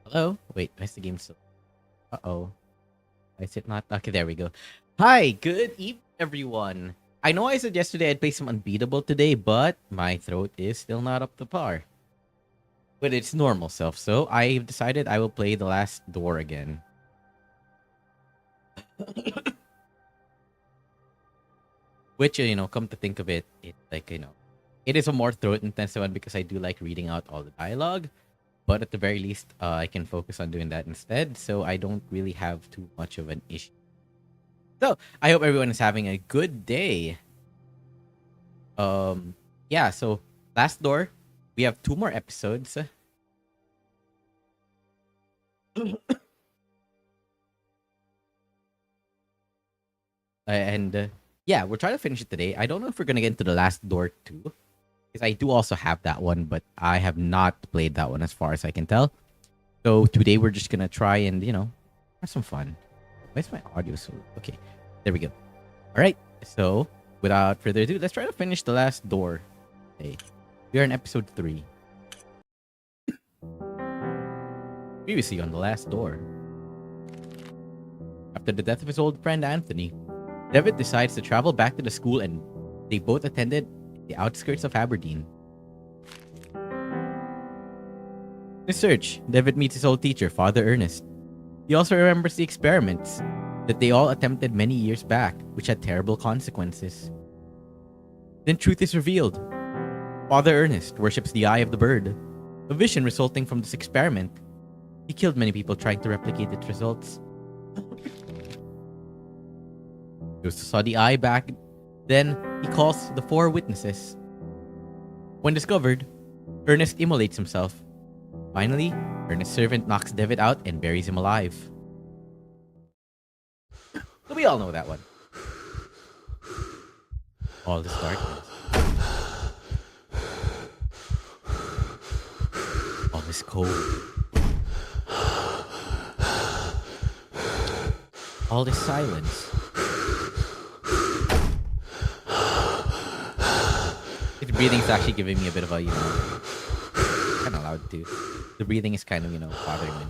Hello? Wait, where's the game still? Uh-oh. Why is it not? Okay, there we go. Hi, good evening, everyone. I know I said yesterday I'd play some Unbeatable today, but my throat is still not up to par. But it's normal self, so I've decided I will play The Last Door again. Which, come to think of it, it is a more throat intensive one because I do like reading out all the dialogue. But at the very least, I can focus on doing that instead, so I don't really have too much of an issue. So I hope everyone is having a good day. Yeah. So Last Door, we have 2 more episodes, and yeah, we're trying to finish it today. I don't know if we're gonna get into the Last Door 2, because I do also have that one, but I have not played that one as far as I can tell. So today we're just gonna try and have some fun. Why is my audio so okay? There we go. All right. So without further ado, let's try to finish the Last Door. Okay. We are in episode 3. Previously on The Last Door. After the death of his old friend Anthony, David decides to travel back to the school and they both attended the outskirts of Aberdeen. In his search, David meets his old teacher, Father Ernest. He also remembers the experiments that they all attempted many years back, which had terrible consequences. Then truth is revealed. Father Ernest worships the eye of the bird, a vision resulting from this experiment. He killed many people trying to replicate its results. He was to saw the eye back. Then he calls the 4 witnesses. When discovered, Ernest immolates himself. Finally, Ernest's servant knocks David out and buries him alive. So we all know that one. All this darkness. All this cold. All this silence. The breathing is actually giving me a bit of a, kind of loud too. The breathing is kind of, bothering me.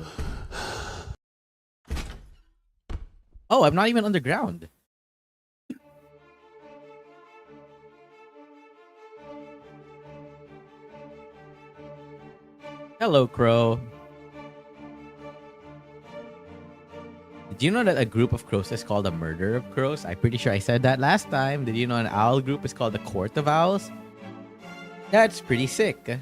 Oh, I'm not even underground. Hello, Crow. Did you know that a group of crows is called a murder of crows? I'm pretty sure I said that last time. Did you know an owl group is called the Court of Owls? That's pretty sick.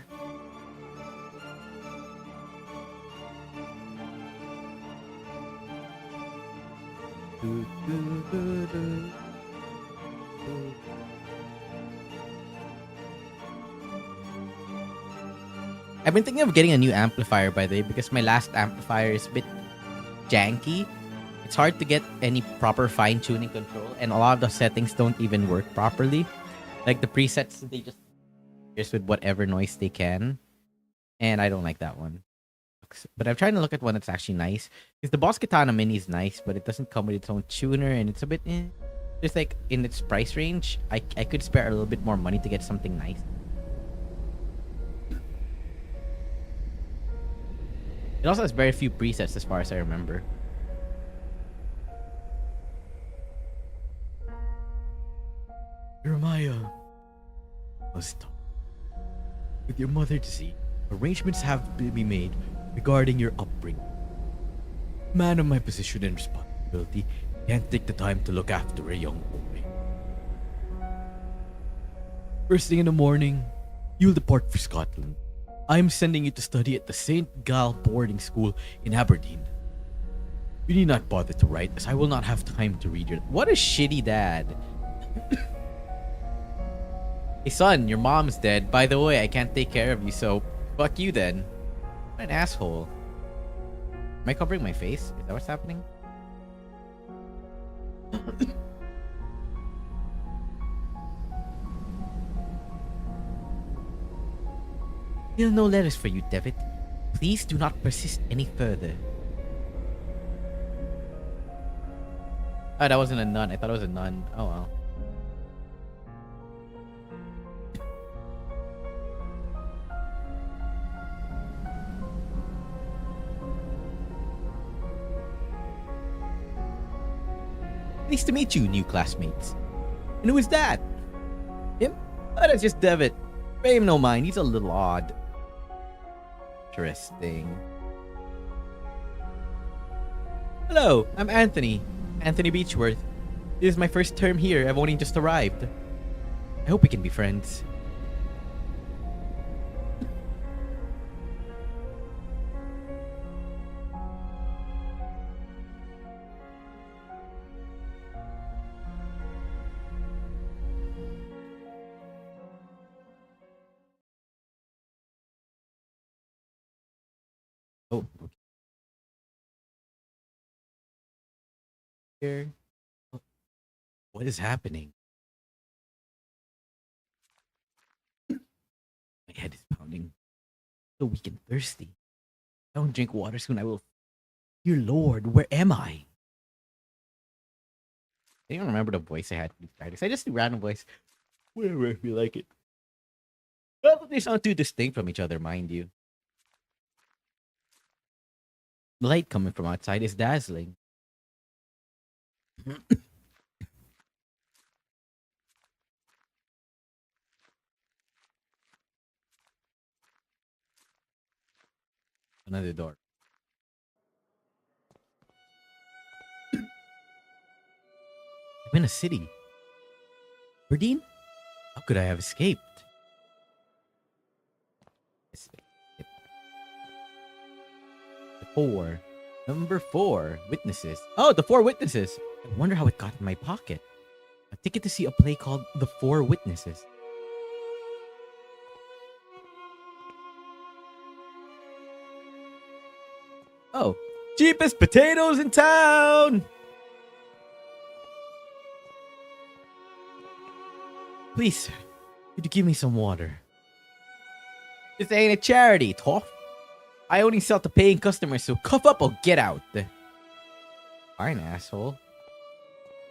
I've been thinking of getting a new amplifier, by the way, because my last amplifier is a bit janky. It's hard to get any proper fine-tuning control, and a lot of the settings don't even work properly. Like the presets, they just with whatever noise they can, and I don't like that one. But I'm trying to look at one that's actually nice. Because the Boss Katana Mini is nice, but it doesn't come with its own tuner, and it's a bit just like in its price range. I could spare a little bit more money to get something nice. It also has very few presets as far as I remember. Jeremiah must talk with your mother to see. Arrangements have to be made regarding your upbringing. Man of my position and responsibility can't take the time to look after a young boy. First thing in the morning, you'll depart for Scotland. I'm sending you to study at the St. Gal boarding school in Aberdeen. You need not bother to write, as I will not have time to read your... What a shitty dad. Hey son, your mom's dead. By the way, I can't take care of you, so fuck you then. What an asshole. Am I covering my face? Is that what's happening? Still no letters for you, David. Please do not persist any further. Oh, that wasn't a nun. I thought it was a nun. Oh well. Nice to meet you, new classmates. And who is that? Him? Oh, that's just Devitt. Pay him no mind. He's a little odd. Interesting. Hello, I'm Anthony. Anthony Beechworth. This is my first term here. I've only just arrived. I hope we can be friends. Oh, okay. Here. Oh, what is happening? My head is pounding. So weak and thirsty. I don't drink water soon. I will. Dear Lord, where am I? I don't remember the voice I had to practice. I just do random voice wherever I feel like it. Well, they sound too distinct from each other, mind you. The light coming from outside is dazzling. Another door. I'm in a city. Berdine? How could I have escaped? The four. Number 4. Witnesses. Oh, the 4 witnesses. I wonder how it got in my pocket. A ticket to see a play called The 4 Witnesses. Oh, cheapest potatoes in town! Please, sir, could you give me some water? This ain't a charity, tough. I only sell to paying customers, so cuff up or get out. Fine, asshole.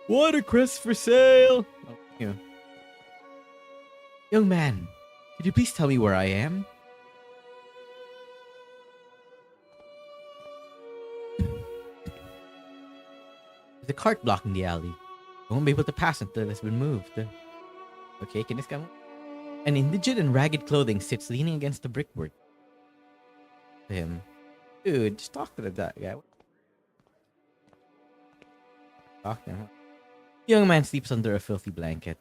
Watercress for sale! Oh, yeah. Young man, could you please tell me where I am? There's a cart blocking the alley. I won't be able to pass until it's been moved. Okay, can this come? An indigent in ragged clothing sits leaning against the brickwork. To him. Dude, just talk to that guy. Talk to him. Young man sleeps under a filthy blanket.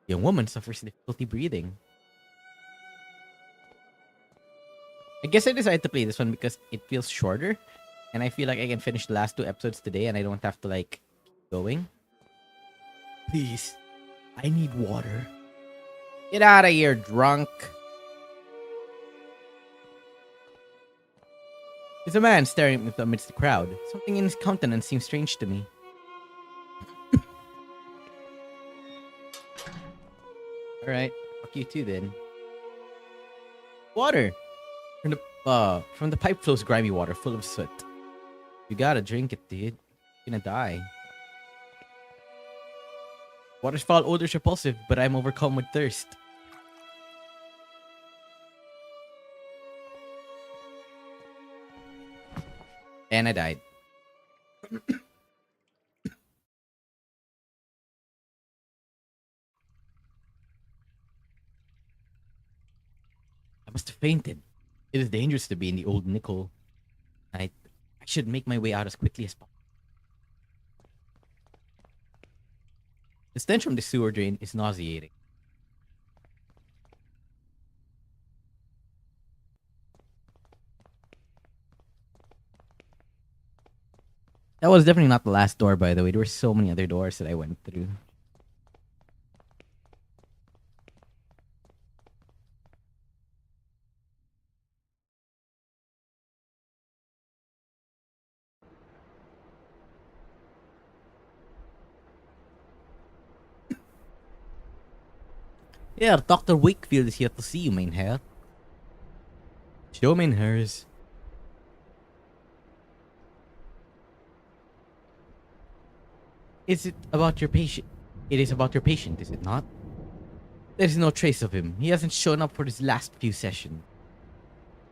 Young woman suffers difficulty breathing. I guess I decided to play this one because it feels shorter. And I feel like I can finish the last 2 episodes today and I don't have to like keep going. Please, I need water. Get out of here, drunk. There's a man staring at me amidst the crowd. Something in his countenance seems strange to me. Alright, fuck you too then. Water! From the pipe flows grimy water full of soot. You gotta drink it, dude. You're gonna die. Water's foul odor's repulsive, but I'm overcome with thirst. And I died. I must have fainted. It is dangerous to be in the old nickel. I should make my way out as quickly as possible. The stench from the sewer drain is nauseating. That was definitely not the last door, by the way. There were so many other doors that I went through. Yeah, Dr. Wakefield is here to see you, Mainherr. Show Mainherrs. Is it about your patient? It is about your patient, is it not? There is no trace of him. He hasn't shown up for his last few sessions.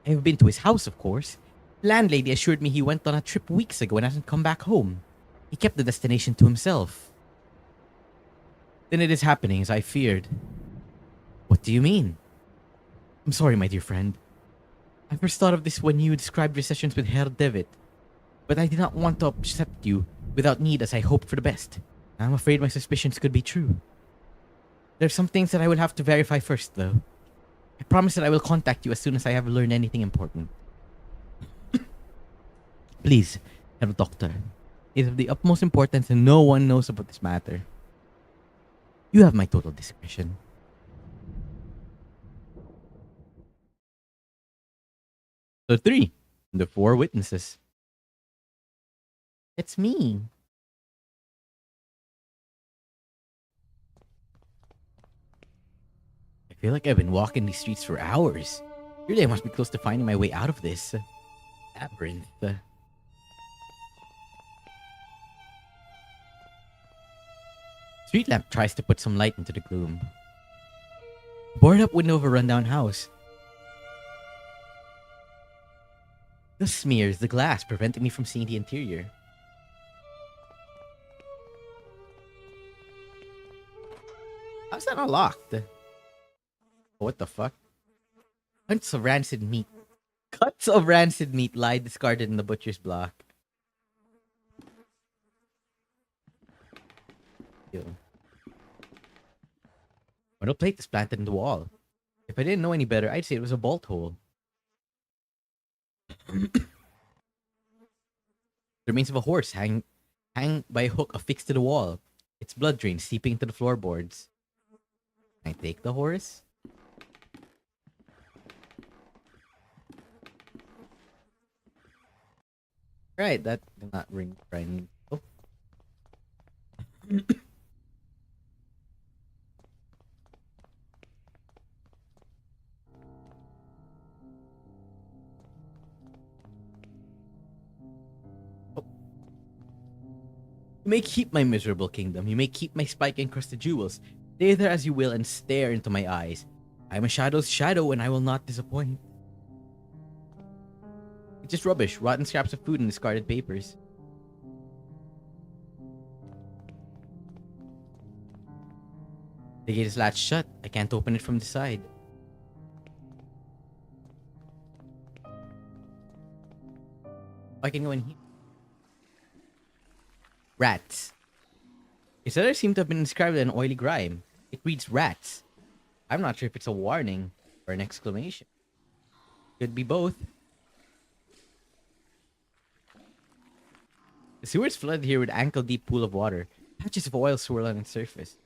I have been to his house, of course. Landlady assured me he went on a trip weeks ago and hasn't come back home. He kept the destination to himself. Then it is happening as I feared. What do you mean? I'm sorry, my dear friend. I first thought of this when you described your sessions with Herr David, but I did not want to upset you without need as I hoped for the best. I'm afraid my suspicions could be true. There's some things that I will have to verify first, though. I promise that I will contact you as soon as I have learned anything important. Please, Herr Doctor. It is of the utmost importance and no one knows about this matter. You have my total discretion. So 3. The 4 witnesses. It's me. I feel like I've been walking these streets for hours. Surely I must be close to finding my way out of this labyrinth. Street lamp tries to put some light into the gloom. Boarded up window of a rundown house. This smears the glass, preventing me from seeing the interior. How's that not locked? What the fuck? Cuts of rancid meat. Cuts of rancid meat lie discarded in the butcher's block. Ew. Metal plate is planted in the wall. If I didn't know any better, I'd say it was a bolt hole. The remains of a horse hang by a hook affixed to the wall. Its blood drains seeping into the floorboards. Can I take the horse? Right, that did not ring right. Oh. You may keep my miserable kingdom. You may keep my spike-encrusted jewels. Stay there as you will and stare into my eyes. I am a shadow's shadow and I will not disappoint. It's just rubbish, rotten scraps of food and discarded papers. The gate is latched shut. I can't open it from the side. I can go in here. Rats. Its letters seem to have been inscribed in an oily grime. It reads rats. I'm not sure if it's a warning or an exclamation. Could be both. The sewers flooded here with ankle-deep pool of water. Patches of oil swirl on its surface.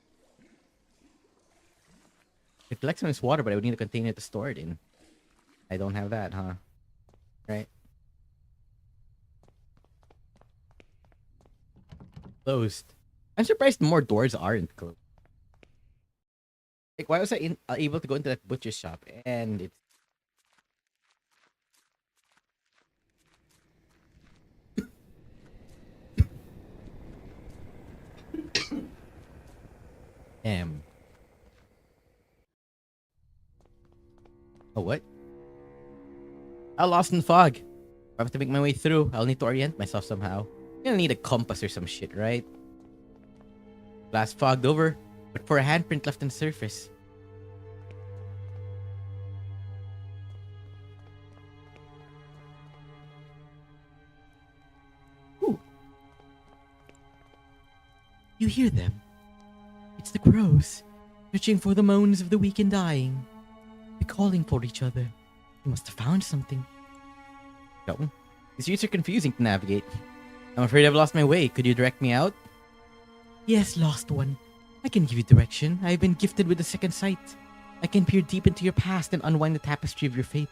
It collects some of this water, but I would need a container to store it in. I don't have that, huh? Right. Closed. I'm surprised more doors aren't closed. Like, why was I able to go into that butcher's shop and it's... Damn. Oh, what? I lost in the fog. If I have to make my way through, I'll need to orient myself somehow. I'm gonna need a compass or some shit, right? Glass fogged over, but for a handprint left on the surface. Ooh. You hear them? It's the crows, searching for the moans of the weak and dying. They're calling for each other. They must have found something. No. These streets are confusing to navigate. I'm afraid I've lost my way. Could you direct me out? Yes, lost one. I can give you direction. I have been gifted with a second sight. I can peer deep into your past and unwind the tapestry of your fate.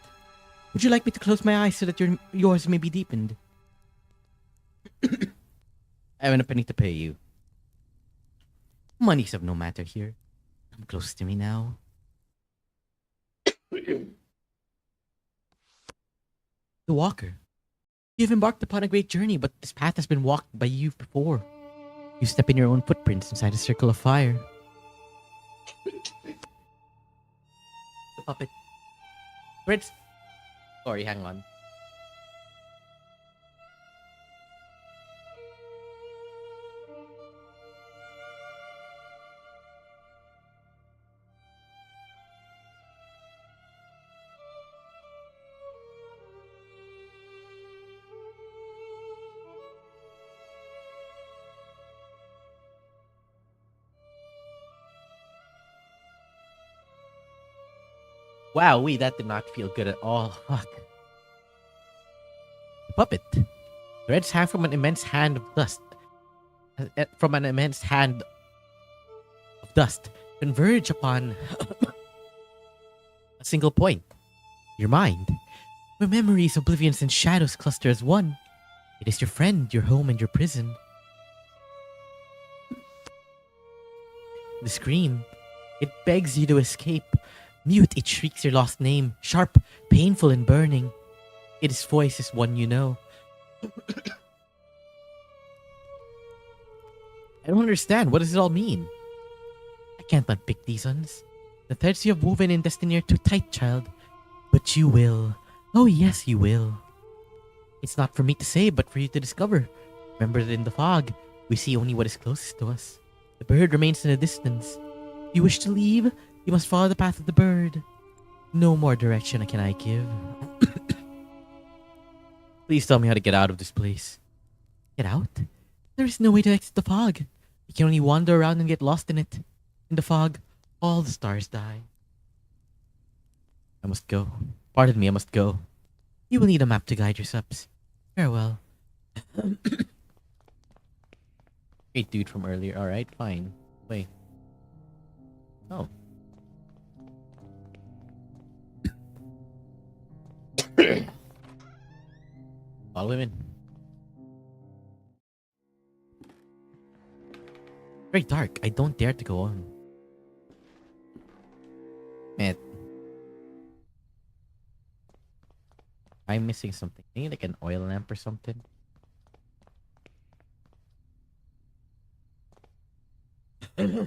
Would you like me to close my eyes so that yours may be deepened? I haven't a penny to pay you. Money's of no matter here. Come close to me now. The walker. You have embarked upon a great journey, but this path has been walked by you before. You step in your own footprints inside a circle of fire. The puppet. Fritz. Sorry, hang on. Wow, that did not feel good at all. Fuck. The puppet. Threads hang from an immense hand of dust. From an immense hand of dust. Converge upon a single point. Your mind. Where memories, oblivions, and shadows cluster as one. It is your friend, your home, and your prison. The scream. It begs you to escape. Mute, it shrieks your lost name. Sharp, painful, and burning. Its voice is one you know. I don't understand. What does it all mean? I can't unpick these ones. The threads you have woven in destiny are too tight, child. But you will. Oh, yes, you will. It's not for me to say, but for you to discover. Remember that in the fog, we see only what is closest to us. The bird remains in the distance. If you wish to leave, you must follow the path of the bird. No more direction can I give. Please tell me how to get out of this place. Get out? There is no way to exit the fog. You can only wander around and get lost in it. In the fog, all the stars die. I must go. Pardon me, I must go. You will need a map to guide your steps. Farewell. Great dude from earlier. Alright, fine. Wait. Oh. Follow him in. Very dark. I don't dare to go on. Man. I'm missing something. Maybe like an oil lamp or something. Do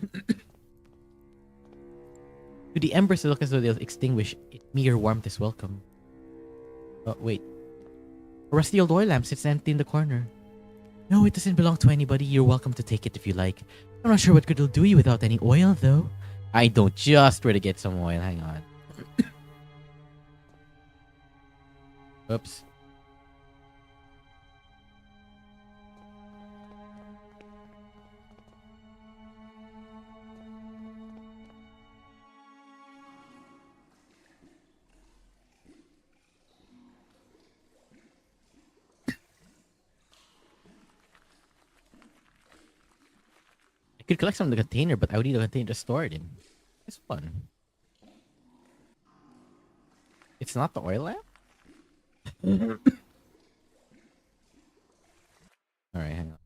the embers look as though they'll extinguish? Mere warmth is welcome. Oh, wait. A rusty old oil lamp sits empty in the corner. No, it doesn't belong to anybody. You're welcome to take it if you like. I'm not sure what good it'll do you without any oil, though. I don't just where to get some oil. Hang on. Oops. I could collect some of the container, but I would need a container to store it in. It's fun. It's not the oil lamp? Alright, hang on.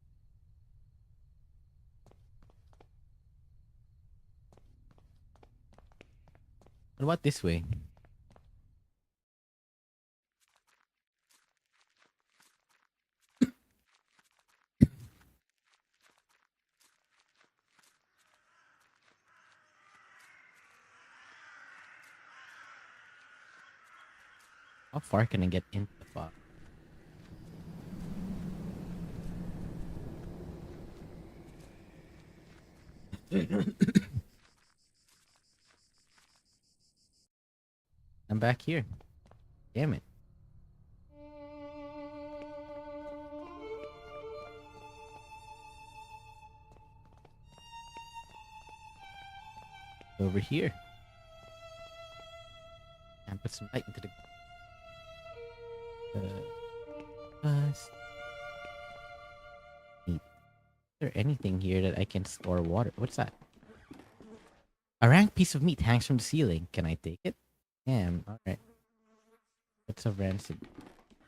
What about this way? How far can I get into the fog? I'm back here. Damn it. Over here. And put some light into the... Is there anything here that I can store water? What's that? A rank piece of meat hangs from the ceiling. Can I take it? Damn, alright. What's a rancid?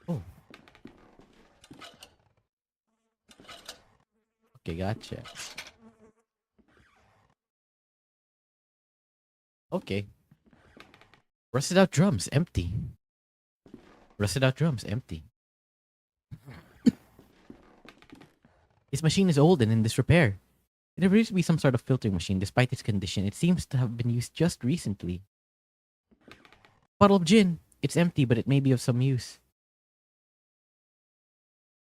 Oh. Okay, gotcha. Okay. Rusted out drums, empty. Rusted out drums, empty. This machine is old and in disrepair. It appears to be some sort of filtering machine. Despite its condition, it seems to have been used just recently. Bottle of gin. It's empty, but it may be of some use.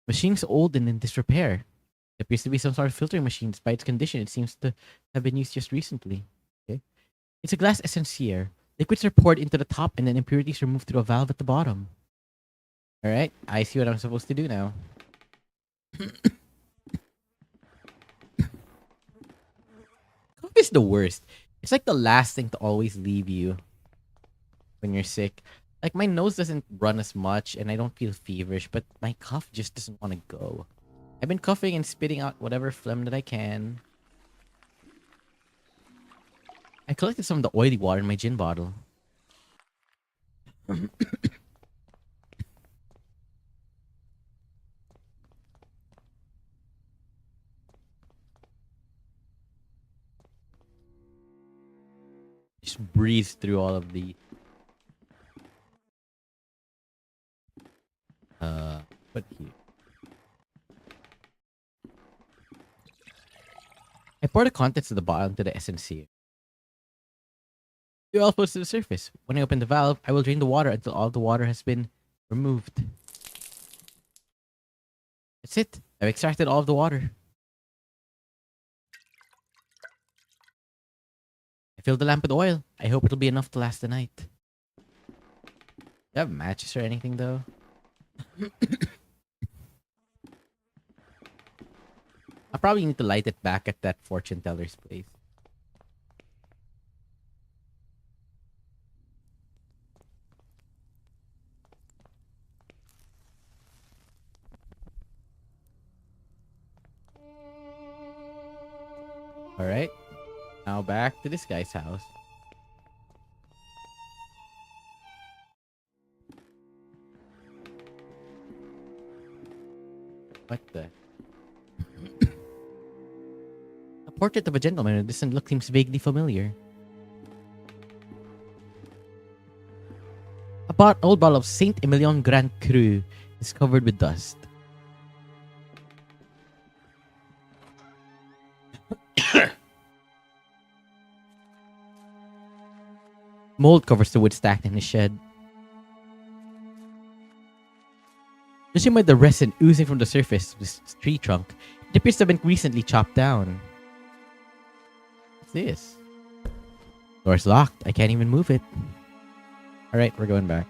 Machine is old and in disrepair. It appears to be some sort of filtering machine. Despite its condition, it seems to have been used just recently. Okay. It's a glass essensier. Liquids are poured into the top and then impurities removed through a valve at the bottom. Alright, I see what I'm supposed to do now. Coffee is the worst. It's like the last thing to always leave you. when you're sick. Like my nose doesn't run as much and I don't feel feverish, but my cough just doesn't want to go. I've been coughing and spitting out whatever phlegm that I can. I collected some of the oily water in my gin bottle. Just breeze through all of the what here? I pour the contents of the bottle into the SNC. It all flows to the surface. When I open the valve, I will drain the water until all the water has been removed. That's it. I've extracted all of the water. I filled the lamp with oil. I hope it'll be enough to last the night. Do you have matches or anything though? I'll probably need to light it back at that fortune teller's place. Alright. Now back to this guy's house. What the? A portrait of a gentleman who doesn't look seems vaguely familiar. Old bottle of Saint Emilion Grand Cru is covered with dust. Mold covers the wood stacked in his shed. Judging by the resin oozing from the surface of this tree trunk, it appears to have been recently chopped down. What's this? Door's locked. I can't even move it. Alright, we're going back.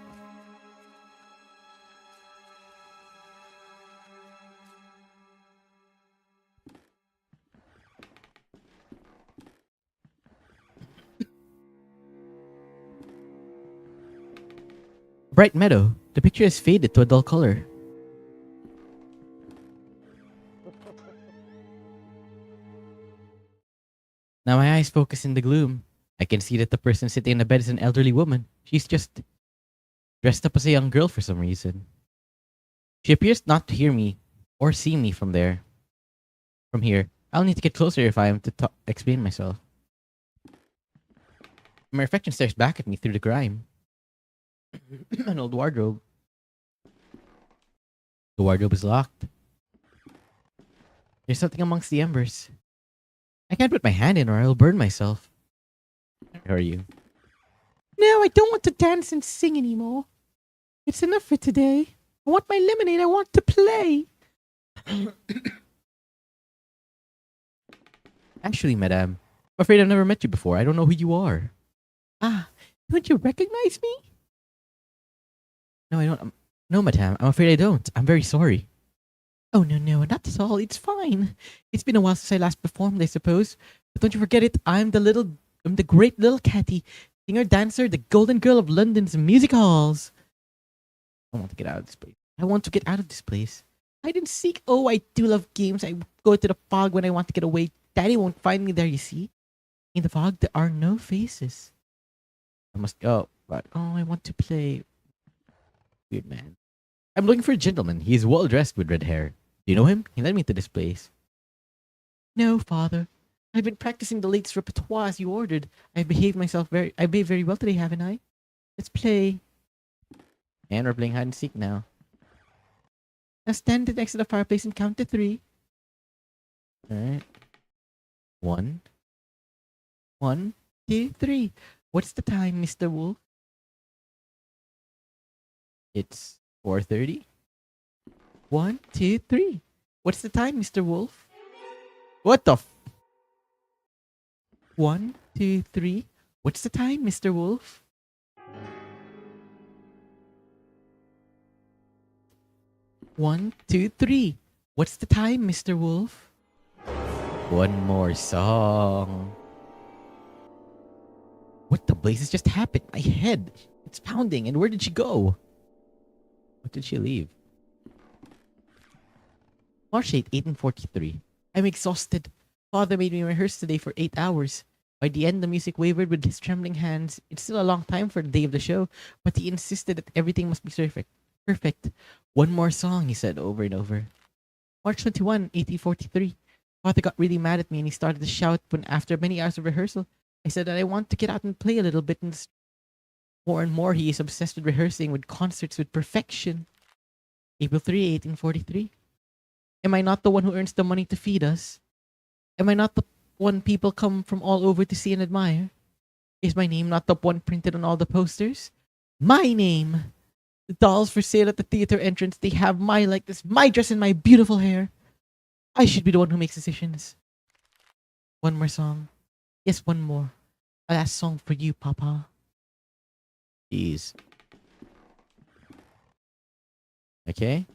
Bright meadow. The picture has faded to a dull color. Now my eyes focus in the gloom. I can see that the person sitting in the bed is an elderly woman. She's just dressed up as a young girl for some reason. She appears not to hear me or see me from there. From here, I'll need to get closer if I am to explain myself. My reflection stares back at me through the grime. An old wardrobe. The wardrobe is locked. There's something amongst the embers. I can't put my hand in or I'll burn myself. How are you? No, I don't want to dance and sing anymore. It's enough for today. I want my lemonade. I want to play. Actually, madame, I'm afraid I've never met you before. I don't know who you are. Ah, don't you recognize me? No, I don't. No, madame, I'm afraid I don't. I'm very sorry. Oh, no, not at all. It's fine. It's been a while since I last performed, I suppose. But don't you forget it. I'm the great little Catty, singer, dancer, the golden girl of London's music halls. I want to get out of this place. I want to get out of this place. Hide and seek. Oh, I do love games. I go to the fog when I want to get away. Daddy won't find me there, you see. In the fog, there are no faces. I must go, but oh, I want to play. Weird man. I'm looking for a gentleman. He is well dressed with red hair. Do you know him? He led me to this place. No, father. I've been practicing the latest repertoire as you ordered. I behaved very well today, haven't I? Let's play. And we're playing hide and seek now. Now stand next to the fireplace and count to 3. Alright. 1, 2, 3. What's the time, Mr. Wolf? It's 4:30. 1, 2, 3. What's the time, Mr. Wolf? What the 1, 2, 3. What's the time, Mr. Wolf? One, 2, 3. What's the time, Mr. Wolf? One more song. What the blazes just happened? My head. It's pounding. And where did she go? What did she leave? March 8, 1843. I'm exhausted. Father made me rehearse today for 8 hours. By the end, the music wavered with his trembling hands. It's still a long time for the day of the show, but he insisted that everything must be perfect. Perfect. One more song, he said over and over. March 21, 1843. Father got really mad at me and he started to shout when, after many hours of rehearsal, I said that I want to get out and play a little bit. And more and more, he is obsessed with rehearsing, with concerts, with perfection. April 3, 1843. Am I not the one who earns the money to feed us? Am I not the one people come from all over to see and admire? Is my name not the one printed on all the posters? My name! The dolls for sale at the theater entrance, they have my likeness, my dress, and my beautiful hair. I should be the one who makes decisions. One more song. Yes, one more. A last song for you, Papa. Jeez. Okay.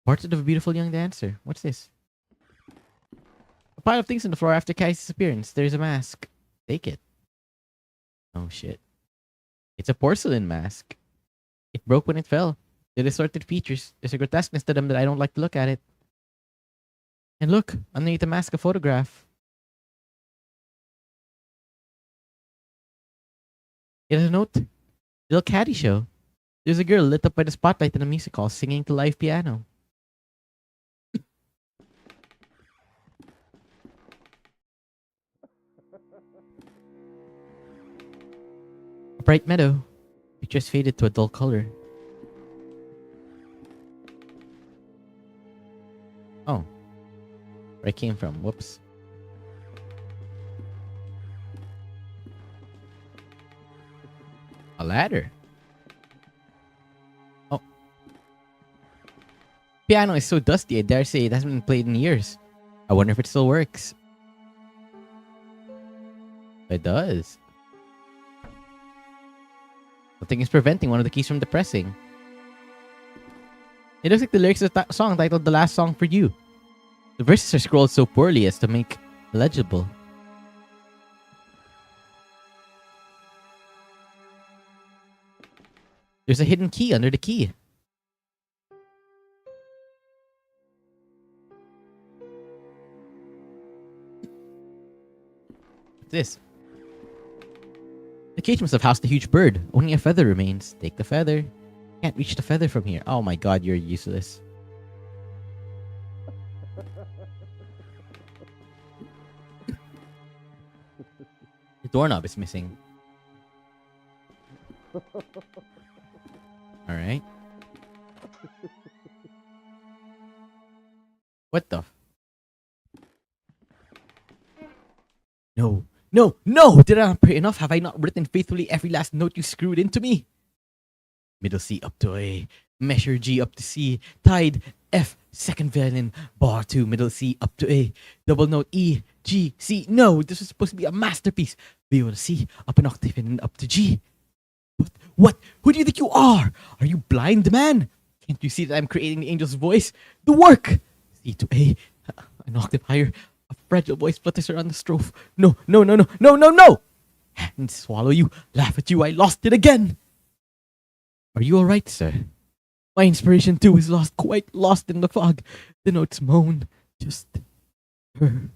Portrait of a beautiful young dancer. What's this? A pile of things on the floor after Kai's disappearance. There's a mask. Take it. Oh shit. It's a porcelain mask. It broke when it fell. The distorted features. There's a grotesqueness to them that I don't like to look at it. And look, underneath the mask, a photograph. It has a note. Little caddy show. There's a girl lit up by the spotlight in a music hall singing to live piano. A bright meadow. Pictures faded to a dull color. Oh. Where I came from. Whoops. A ladder. Oh. Piano is so dusty, I dare say it hasn't been played in years. I wonder if it still works. It does. Something is preventing one of the keys from depressing. It looks like the lyrics of the song titled The Last Song for You. The verses are scrolled so poorly as to make legible. There's a hidden key under the key. What's this? The cage must have housed a huge bird. Only a feather remains. Take the feather. Can't reach the feather from here. Oh my god, you're useless. The doorknob is missing. Alright. What the? No. No! No! Did I not pray enough? Have I not written faithfully every last note you screwed into me? Middle C up to A. Measure G up to C. Tied F. Second violin. Bar 2. Middle C up to A. Double note E. G. C. No! This was supposed to be a masterpiece. Viola C. Up an octave and up to G. What? Who do you think you are? Are you blind, man? Can't you see that I'm creating the angel's voice? The work! C to A. An octave higher. A fragile voice flutters around the strophe. No, no, no, no, no, no, no! And swallow you, laugh at you, I lost it again! Are you alright, sir? My inspiration too is lost, quite lost in the fog. The notes moan. Just her.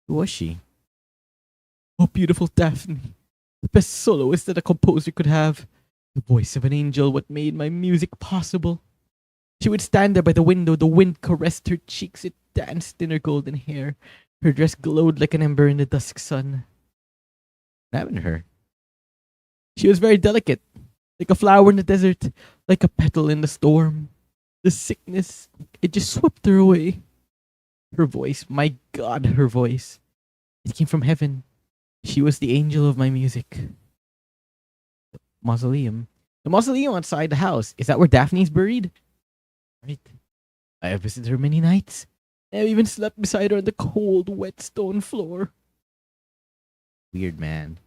Who was she? Oh, beautiful Daphne. The best soloist that a composer could have. The voice of an angel, what made my music possible. She would stand there by the window, the wind caressed her cheeks, it danced in her golden hair. Her dress glowed like an ember in the dusk sun. What happened to her? She was very delicate, like a flower in the desert, like a petal in the storm. The sickness, it just swept her away. Her voice, my God, her voice. It came from heaven. She was the angel of my music. Mausoleum. The mausoleum outside the house. Is that where Daphne's buried? Right. I have visited her many nights. I have even slept beside her on the cold, wet stone floor. Weird man.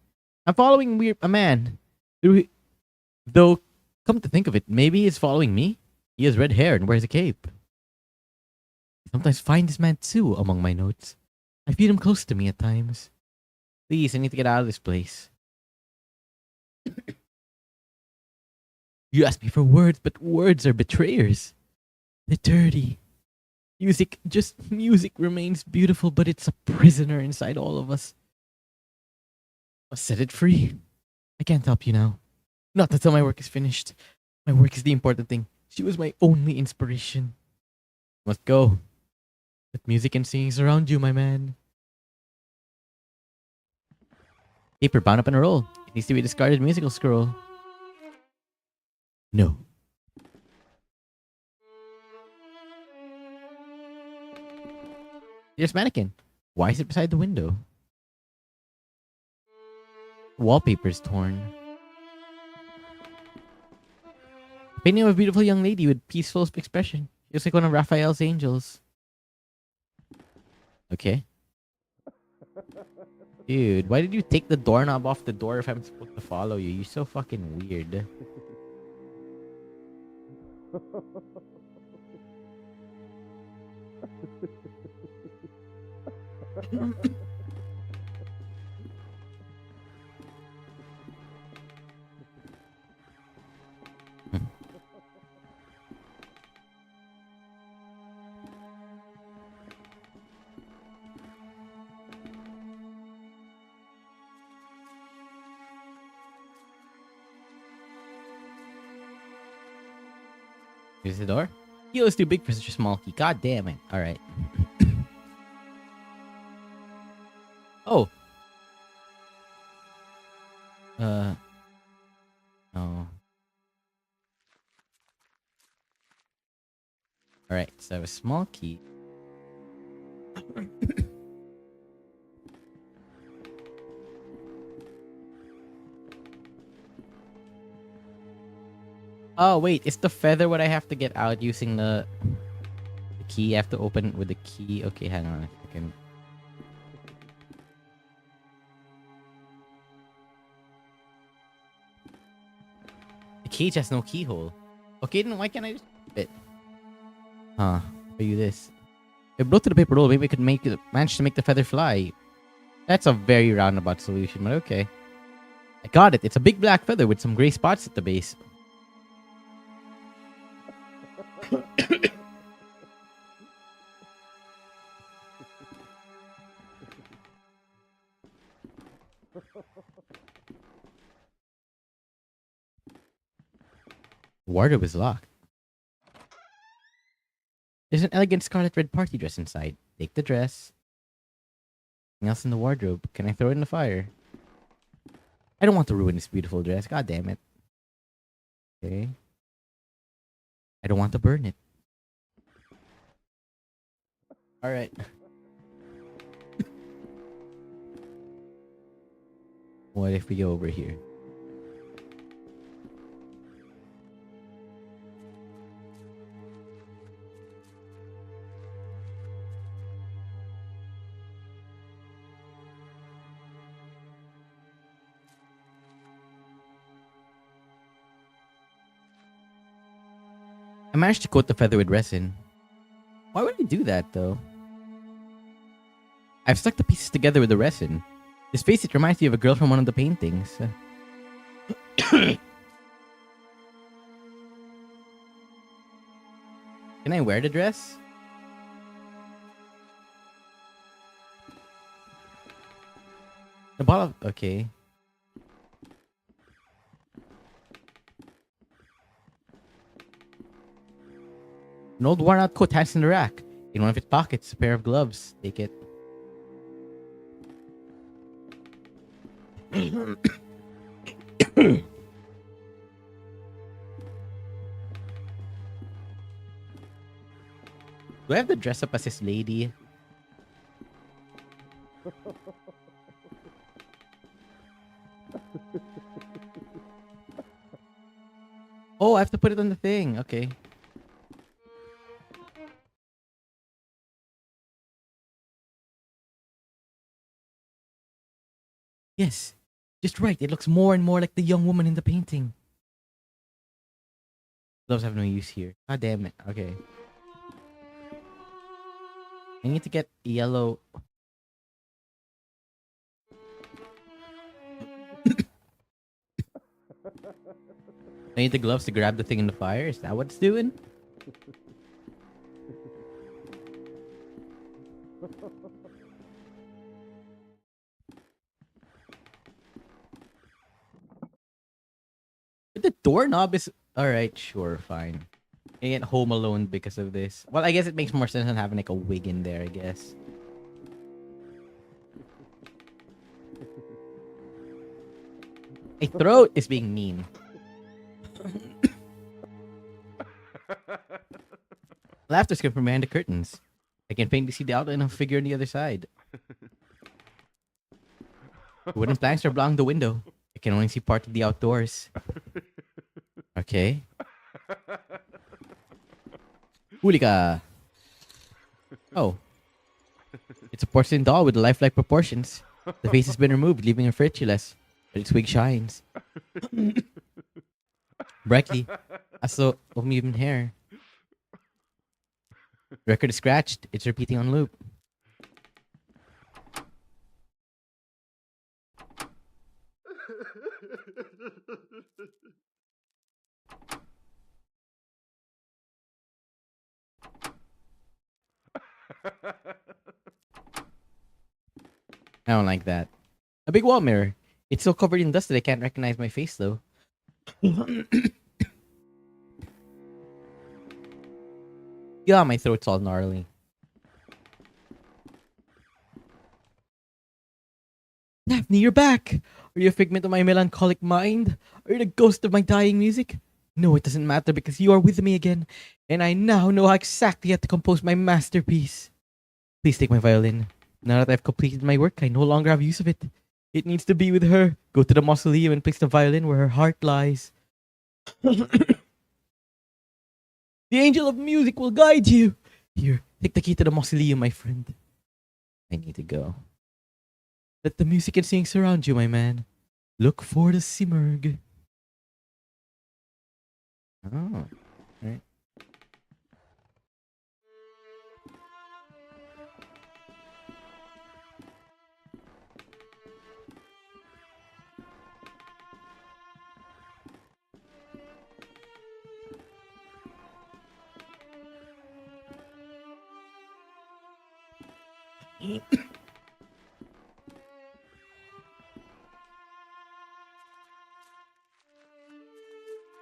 I'm following a man. Though, come to think of it, maybe he's following me. He has red hair and wears a cape. I sometimes find this man too among my notes. I feel him close to me at times. Please, I need to get out of this place. You asked me for words, but words are betrayers. They're dirty. Music remains beautiful, but it's a prisoner inside all of us. Set it free. I can't help you now. Not until my work is finished. My work is the important thing. She was my only inspiration. Must go. Let music and singing surround you, my man. Paper bound up in a roll. It needs to be discarded musical scroll. No. There's mannequin. Why is it beside the window? Wallpaper's torn. Painting of a beautiful young lady with peaceful expression. She looks like one of Raphael's angels. Okay. Dude, why did you take the doorknob off the door if I'm supposed to follow you? You're so fucking weird. Here's the door. Key is too big for such a small key. God damn it. Alright. Oh. No. Alright, so I have a small key. Oh, wait. Is the feather what I have to get out using the key? I have to open it with the key. Okay, hang on a second. The cage has no keyhole. Okay, then why can't I just it? Huh. I'll do this. If I blow to the paper roll, maybe I could manage to make the feather fly. That's a very roundabout solution, but okay. I got it. It's a big black feather with some gray spots at the base. Wardrobe is locked. There's an elegant scarlet red party dress inside. Take the dress. Anything else in the wardrobe? Can I throw it in the fire? I don't want to ruin this beautiful dress. God damn it. Okay. I don't want to burn it. Alright. What if we go over here? I managed to coat the feather with resin. Why would I do that, though? I've stuck the pieces together with the resin. This face, it reminds me of a girl from one of the paintings. Can I wear the dress? The bottle... Okay. An old worn-out coat hangs in the rack. In one of its pockets, a pair of gloves. Take it. Do I have to dress up as this lady? Oh, I have to put it on the thing. Okay. Yes. Just right. It looks more and more like the young woman in the painting. Gloves have no use here. God damn it. Okay. I need to get yellow. I I need the gloves to grab the thing in the fire. Is that what it's doing? But the doorknob is alright. Sure, fine. I get home alone because of this. Well, I guess it makes more sense than having like a wig in there. I guess. My throat is being mean. Laughter can from behind the curtains. I can faintly see the outline of a figure on the other side. Wooden planks are blocking the window. I can only see part of the outdoors. Okay. Hulika. Oh. It's a porcelain doll with lifelike proportions. The face has been removed, leaving her featureless, but its wig shines. Brightly, as though of even hair. The record is scratched. It's repeating on loop. I don't like that. A big wall mirror. It's so covered in dust that I can't recognize my face, though. Yeah, my throat's all gnarly. Daphne, you're back! Are you a figment of my melancholic mind? Are you the ghost of my dying music? No, it doesn't matter because you are with me again, and I now know how exactly how to compose my masterpiece. Please take my violin. Now that I've completed my work, I no longer have use of it. It needs to be with her. Go to the mausoleum and place the violin where her heart lies. The angel of music will guide you. Here, take the key to the mausoleum, my friend. I need to go. Let the music and singing surround you, my man. Look for the Simurg. Oh, right.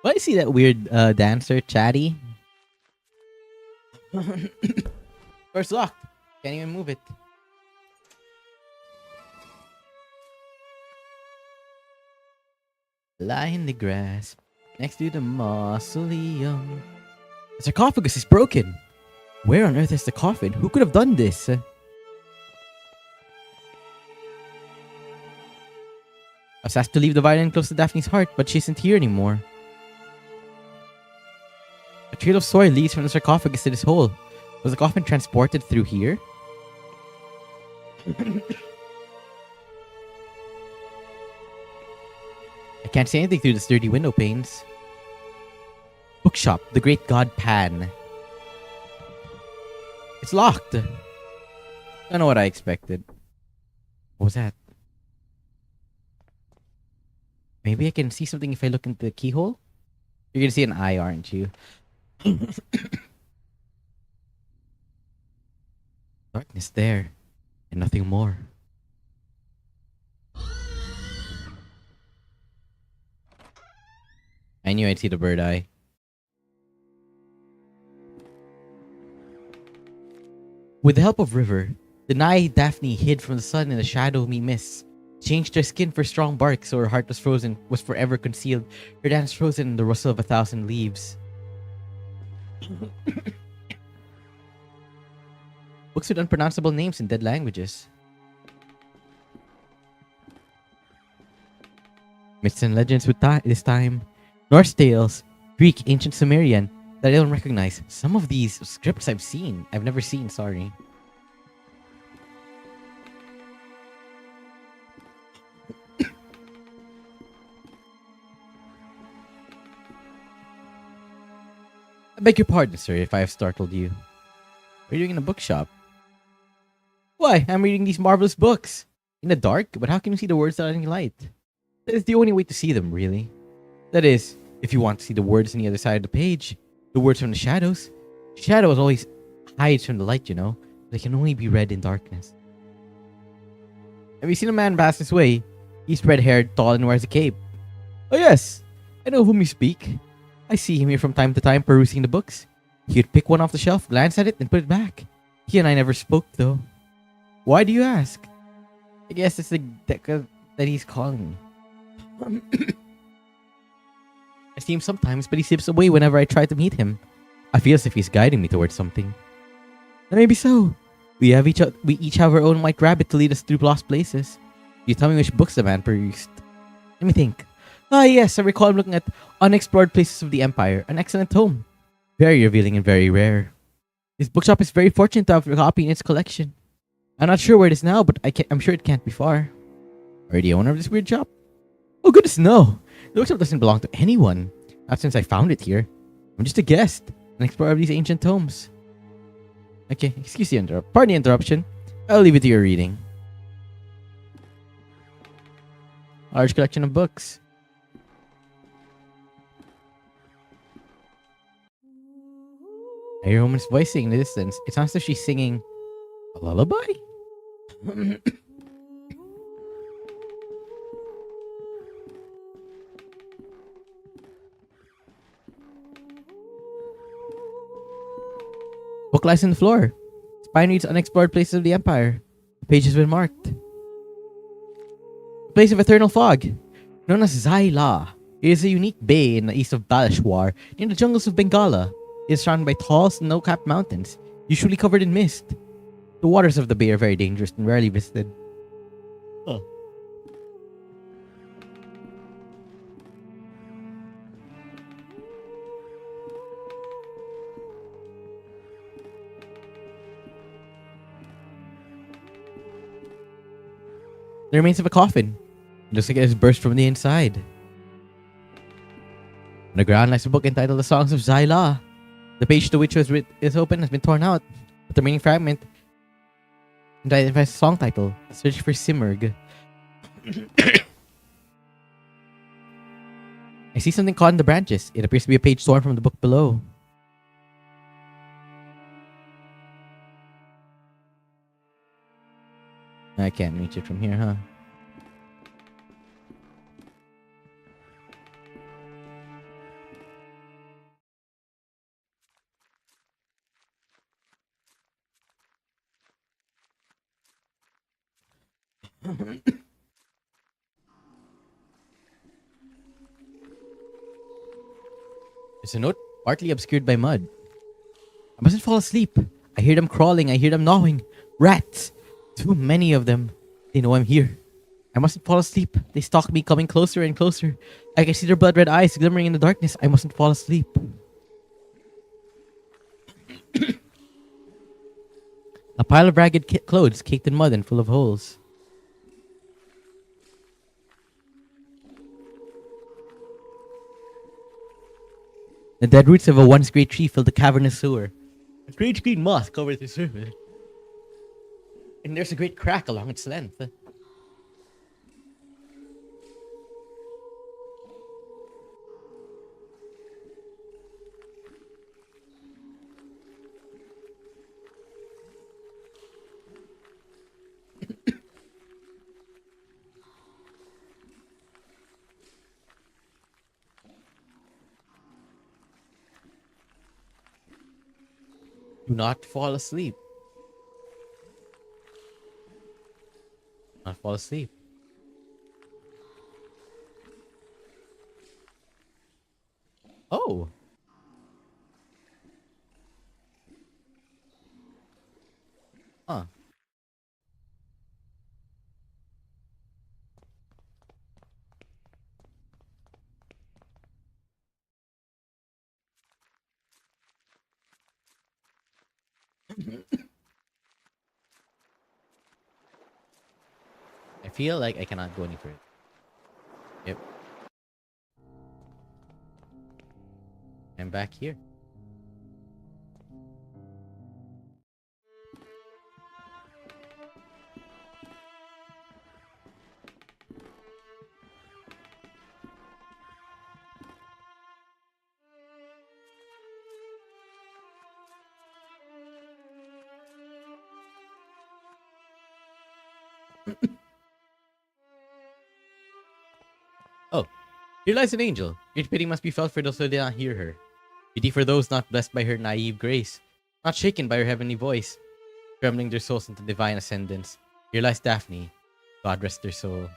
Why is he that weird dancer, Chatty? Door's locked. Can't even move it. Lie in the grass next to the mausoleum. The sarcophagus is broken. Where on earth is the coffin? Who could have done this? I was asked to leave the violin close to Daphne's heart, but she isn't here anymore. A trail of soil leads from the sarcophagus to this hole. Was the coffin transported through here? I can't see anything through the sturdy window panes. Bookshop, the great god Pan. It's locked. I don't know what I expected. What was that? Maybe I can see something if I look into the keyhole? You're gonna see an eye, aren't you? Darkness there, and nothing more. I knew I'd see the bird eye. With the help of River, the night Daphne hid from the sun in the shadow of me mists, changed her skin for strong bark so her heart was forever concealed, her dance frozen in the rustle of 1,000 leaves. Books with unpronounceable names in dead languages. Myths and legends with this time. Norse tales, Greek, ancient Sumerian, that I don't recognize. Some of these scripts I've never seen, sorry. I beg your pardon, sir, if I have startled you. What are you doing in a bookshop? Why, I'm reading these marvelous books. In the dark? But how can you see the words without any light? That is the only way to see them, really. That is, If you want to see the words on the other side of the page, the words from the shadows, shadows always hides from the light, you know? They can only be read in darkness. Have you seen a man pass this way? He's red-haired, tall, and wears a cape. Oh yes, I know of whom you speak. I see him here from time to time perusing the books. He'd pick one off the shelf, glance at it, and put it back. He and I never spoke, though. Why do you ask? I guess it's the Deca that he's calling me. I see him sometimes, but he slips away whenever I try to meet him. I feel as if he's guiding me towards something. And maybe so. We each have our own white rabbit to lead us through lost places. You tell me which books the man perused. Let me think. Ah yes, I recall looking at Unexplored Places of the Empire, an excellent tome. Very revealing and very rare. This bookshop is very fortunate to have a copy in its collection. I'm not sure where it is now, but I'm sure it can't be far. Are you the owner of this weird shop? Oh goodness, no. The bookshop doesn't belong to anyone. Not since I found it here. I'm just a guest, an explorer of these ancient tomes. Okay, pardon the interruption. I'll leave it to your reading. Large collection of books. I hear a woman's voicing in the distance. It sounds as if she's singing a lullaby? Book lies on the floor. Spine reads Unexplored Places of the Empire. The page has been marked. The place of eternal fog, known as Zaila. It is a unique bay in the east of Balashwar, near the jungles of Bengala. It is surrounded by tall, snow-capped mountains, usually covered in mist. The waters of the bay are very dangerous and rarely visited. Oh. The remains of a coffin. It looks like it has burst from the inside. On the ground lies a book entitled The Songs of Zyla. The page to which is open has been torn out, but the remaining fragment identifies the song title, Search for Simurg. I see something caught in the branches. It appears to be a page torn from the book below. I can't reach it from here, huh? There's a note partly obscured by mud. I mustn't fall asleep. I hear them crawling. I hear them gnawing. Rats! Too many of them. They know I'm here. I mustn't fall asleep. They stalk me, coming closer and closer. I can see their blood-red eyes glimmering in the darkness. I mustn't fall asleep. A pile of ragged clothes caked in mud and full of holes. The dead roots of a once great tree filled the cavernous sewer. A strange green moss covers the surface. And there's a great crack along its length. Do not fall asleep. Not fall asleep. Oh. Huh. I feel like I cannot go any further. Yep. I'm back here. Oh, here lies an angel. Great pity must be felt for those who did not hear her. Pity for those not blessed by her naive grace, not shaken by her heavenly voice, trembling their souls into divine ascendance. Here lies Daphne. God rest their soul.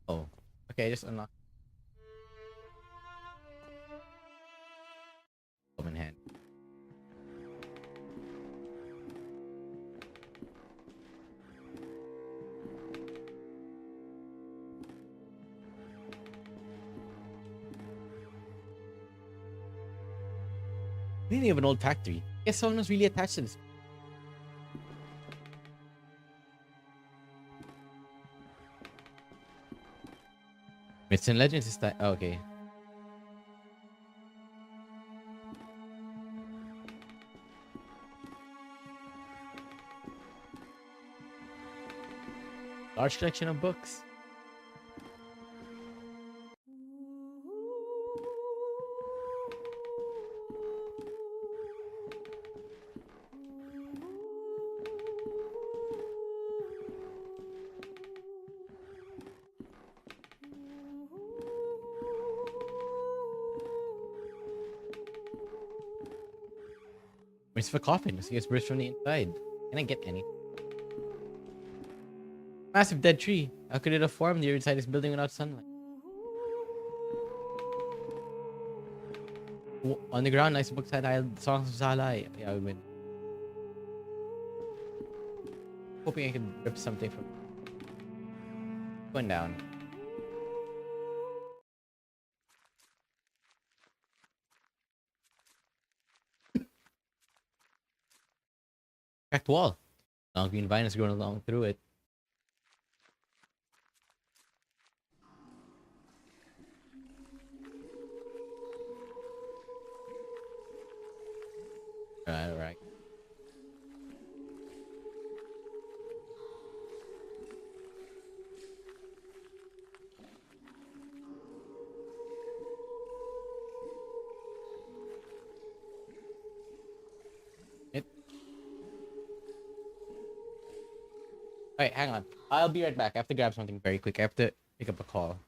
Oh, okay, just unlock common hand. Really of an old factory. Guess someone was really attached to this. Myths and legends is that okay. Large collection of books. Where's the coffin? See it's burst from the inside. Can I get any? Massive dead tree. How could it have formed here inside this building without sunlight? On the ground, nice books had songs of Salai. Yeah, I win. Hoping I can rip something from going down. Cracked wall. Long green vine has grown along through it. Alright. Alright, hang on. I'll be right back. I have to grab something very quick. I have to pick up a call.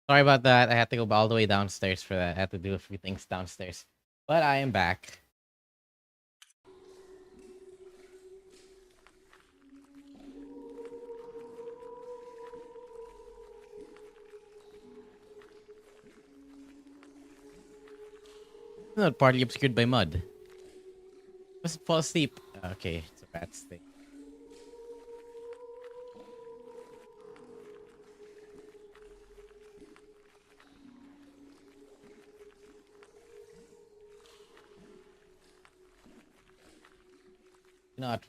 Sorry about that. I had to go all the way downstairs for that. I had to do a few things downstairs. But I am back. Not partly obscured by mud. Just fall asleep. Okay, it's a bad thing. Not.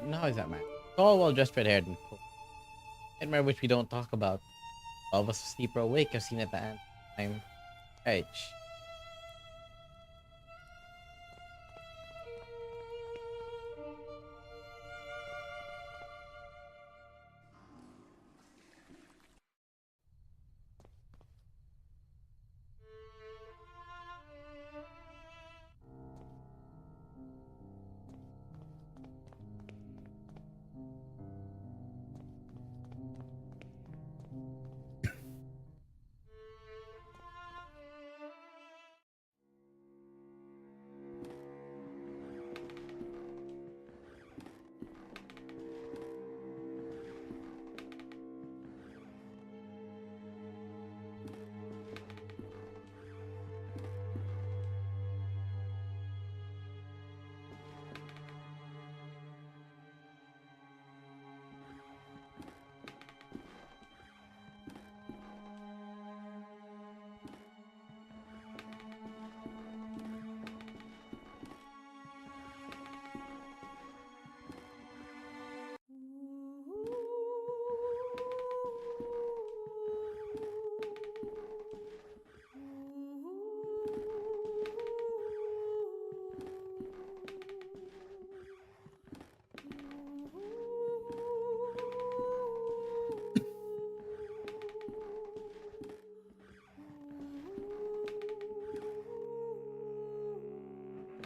No, how is that man? Oh, well, just red haired and cool. Nightmare which we don't talk about. All of us asleep or awake, I've seen at the end time. Right.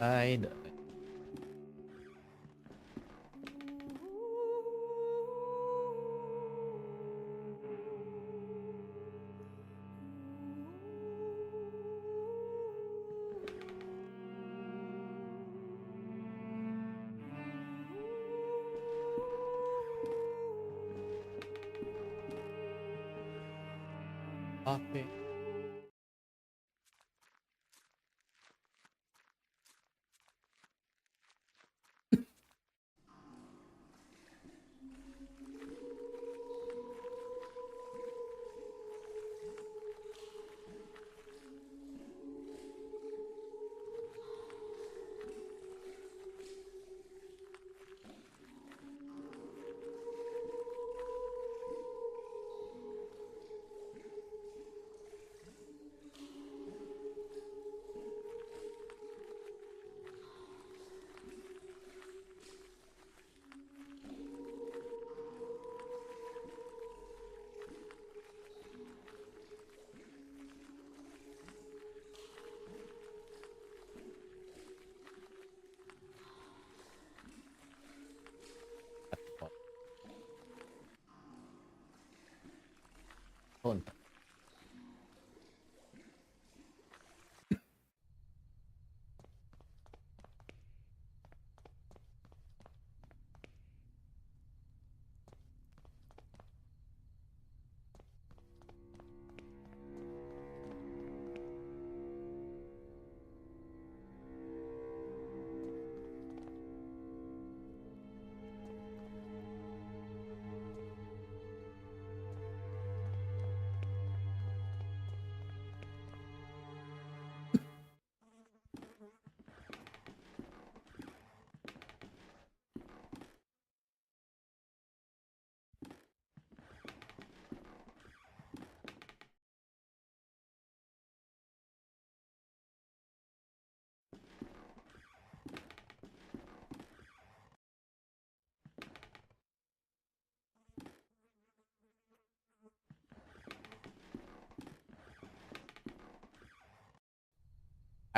I copy.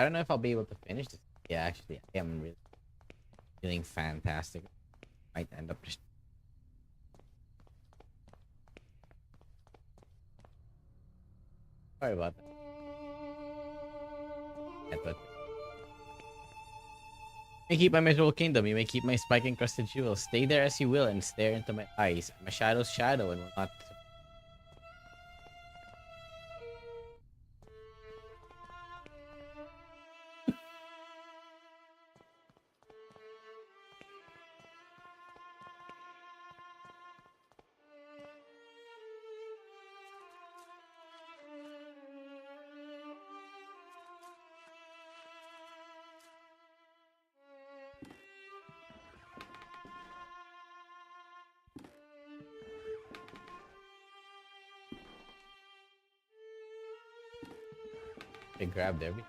I don't know if I'll be able to finish this. Yeah, actually, I am really feeling fantastic. Might end up just. Sorry about that. But you may keep my miserable kingdom. You may keep my spike encrusted jewels. Stay there as you will and stare into my eyes. I'm a shadow's shadow and will not. They grabbed everything.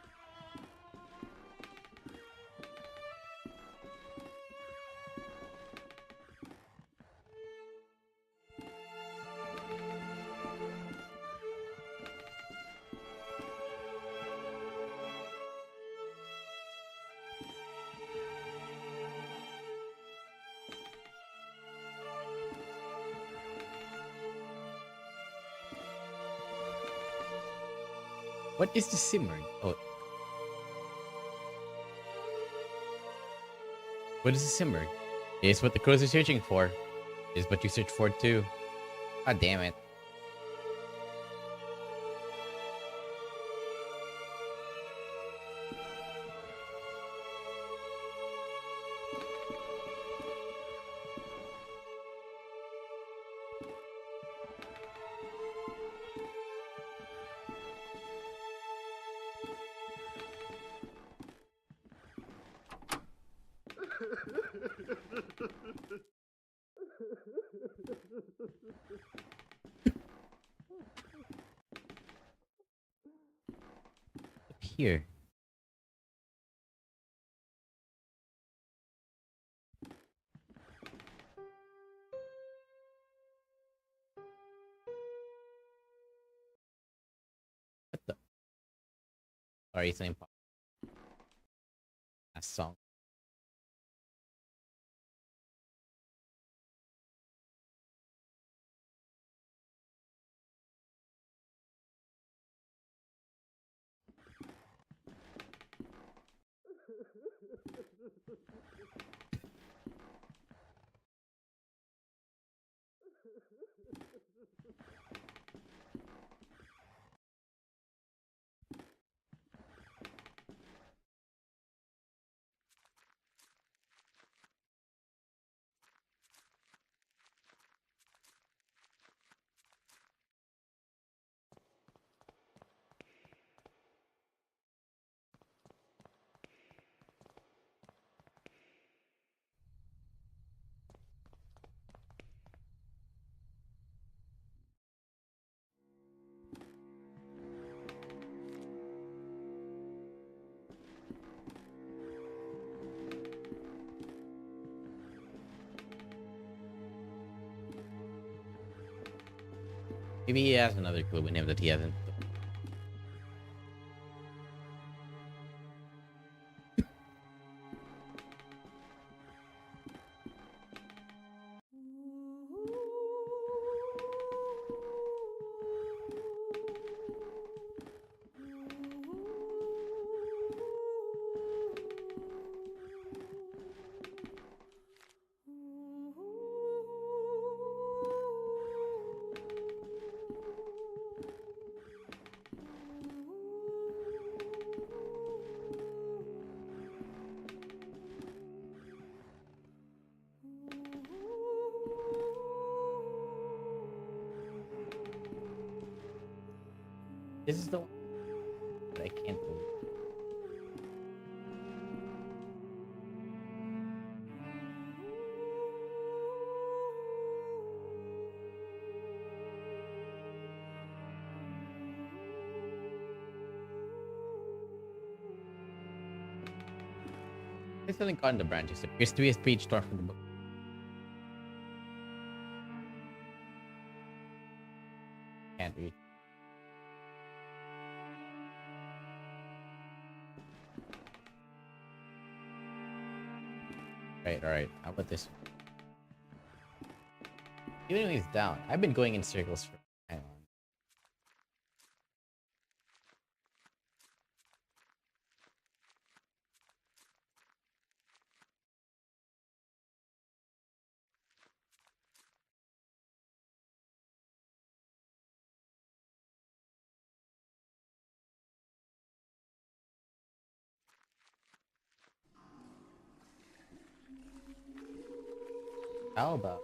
What is the simmer? Oh, what is the simmer? It's what the crows are searching for. It's what you search for too. God damn it. Up here. What the? Sorry, it's an impossible song. Maybe he has another clue in him that he hasn't. This is the one that I can't believe. It's the link on the branches. Appears to be a page store from the book. Can't read. Right, alright. How about this? Even when he's down. I've been going in circles for hang on. How about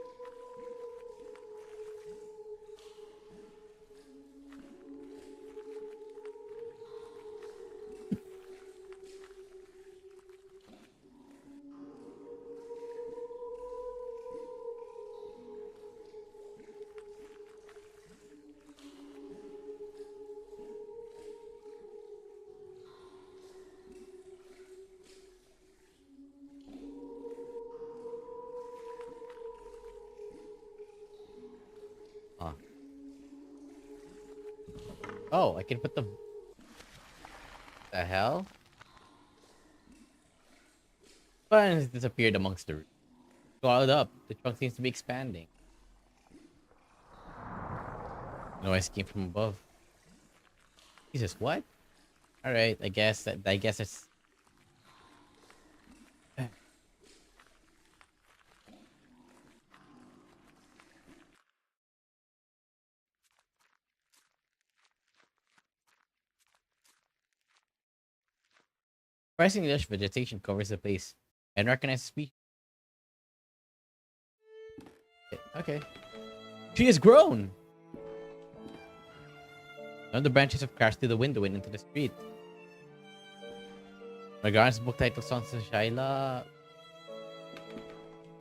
uh, oh, I can put the hell? Buttons disappeared amongst the roots. Swallowed up. The trunk seems to be expanding. Noise came from above. Jesus, what? Alright, I guess it's surprisingly lush vegetation covers the place. And recognize the species. Okay. She has grown! None of the branches have crashed through the window and into the street. Regardless book title songs of Shaila.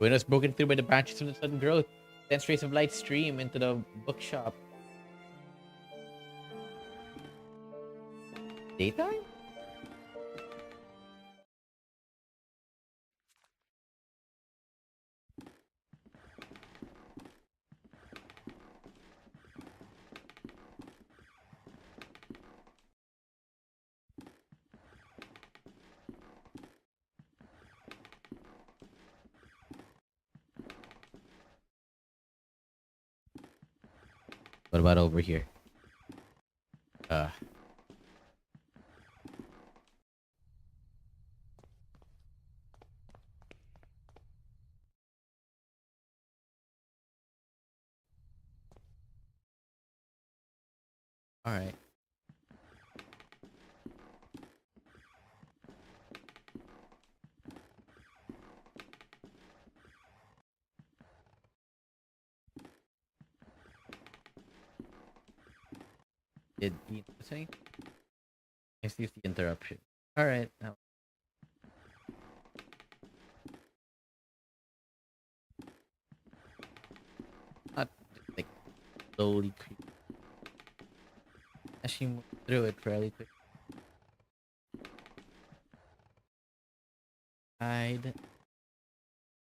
Windows broken through by the branches from the sudden growth. Dense rays of light stream into the bookshop. Daytime? What about over here? Uh, alright. Did he say? Excuse the interruption. Alright, now. Not just like slowly creep. As she moved through it fairly quick. Hide.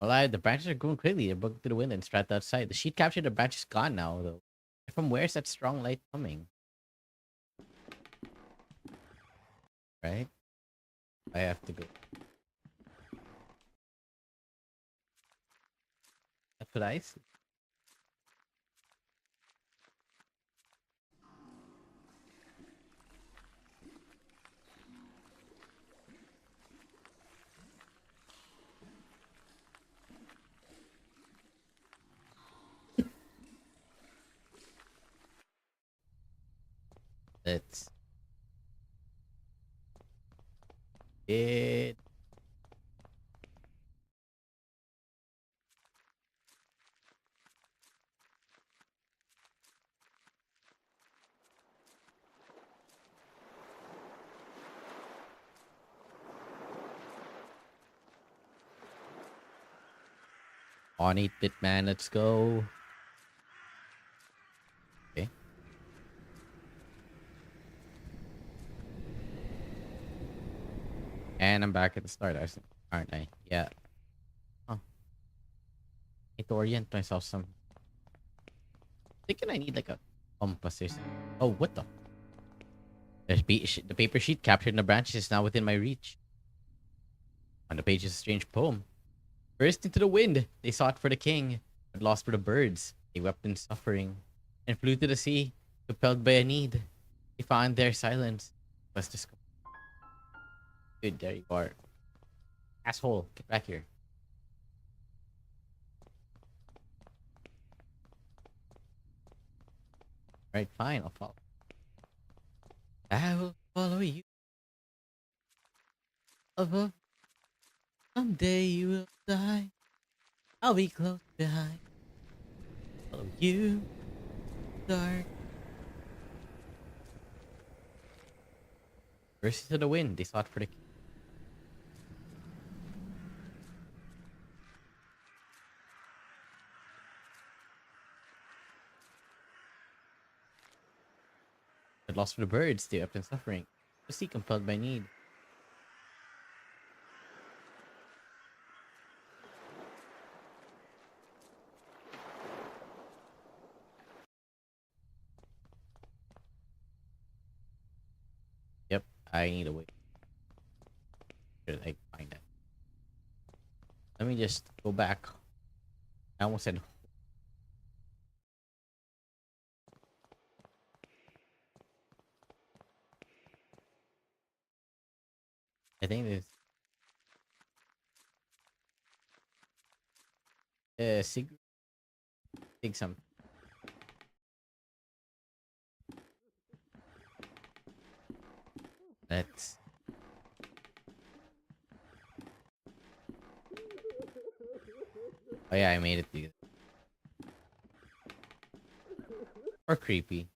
Alive, the branches are growing quickly. They're broken through the window and strapped outside. The sheet captured the branch is gone now, though. From where's that strong light coming? Right? I have to go. That's what I see. Let's it. On 8-bit man, let's go. Okay. And I'm back at the start, aren't I? Yeah. Oh. I need to orient myself some. Thinking I need like a compass or something. Oh, what the? The paper sheet captured in the branches is now within my reach. On the page is a strange poem. Burst into the wind, they sought for the king, but lost for the birds. They wept in suffering, and flew to the sea, compelled by a need. They found their silence was discovered. Dude, there you are. Asshole, get back here. Alright, fine, I'll follow. I will follow you. Although someday you will die, I'll be close behind. Follow you, dark. Burst into the wind, they sought for the king. But lost for the birds, they wept in suffering. The sea compelled by need. Yep, I need a way. Should I find that? Let me just go back. I almost said. I think this. Sig some. Let's. Oh yeah, I made it. Or creepy.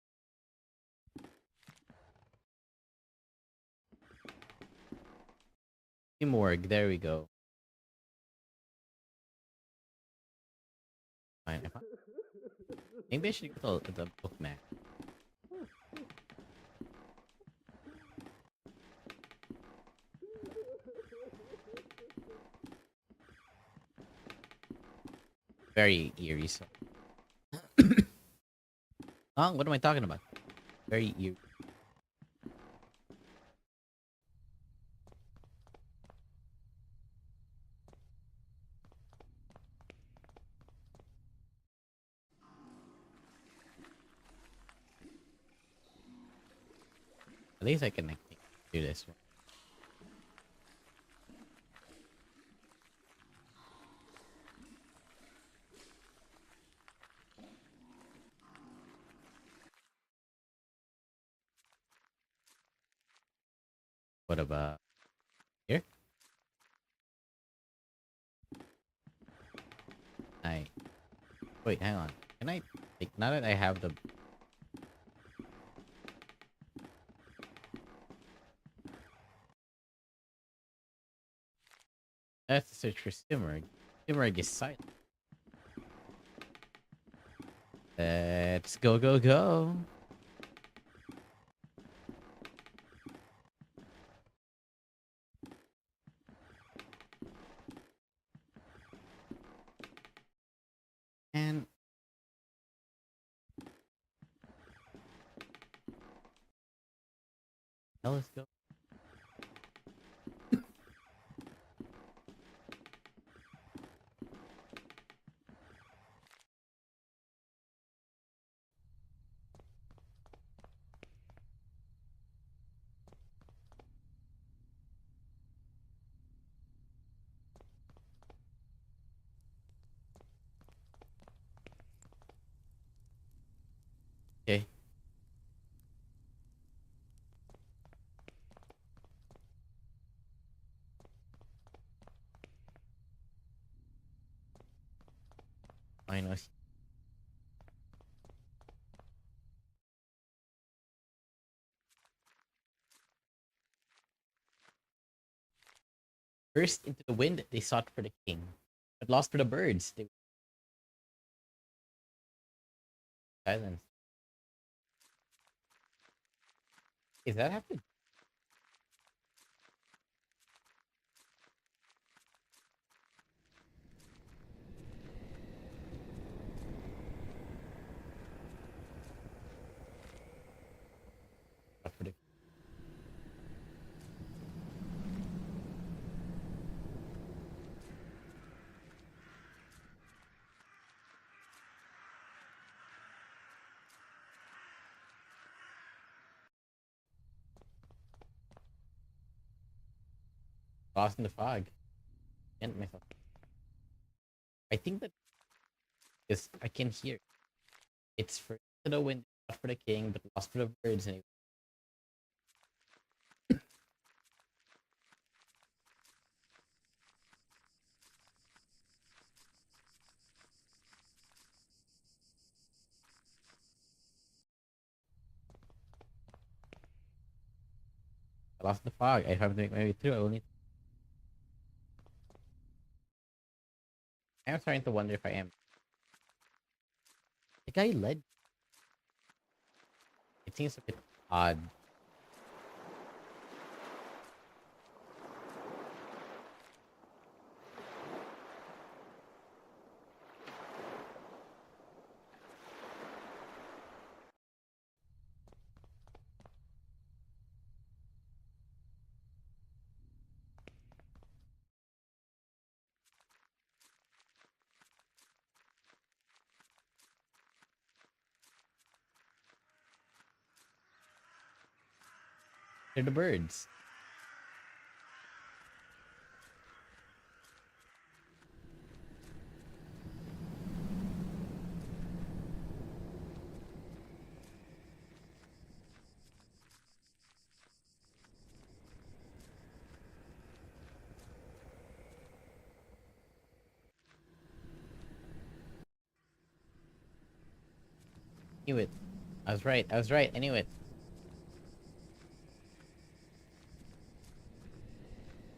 Morgue. There we go. Fine. Maybe I should go to the bookmark. Very eerie. So. Oh, what am I talking about? Very eerie. At least I can do this one. What about here? I wait. Hang on. Can I? Like, now that I have the. That's the search for Simmerg. Simmerg is silent. Let's go, go, go. And now let's go. Okay. Minus. Burst into the wind, they sought for the king, but lost for the birds. They silence. Is that happening? Sought for the. Lost in the fog. And myself. I think that is I can hear. It's for the wind, not for the king, but lost for the birds anyway. I lost the fog. I have to make my way through. I'm starting to wonder if I am. The guy led. It seems a bit odd. They're the birds. I knew it. I was right. I was right. I knew it.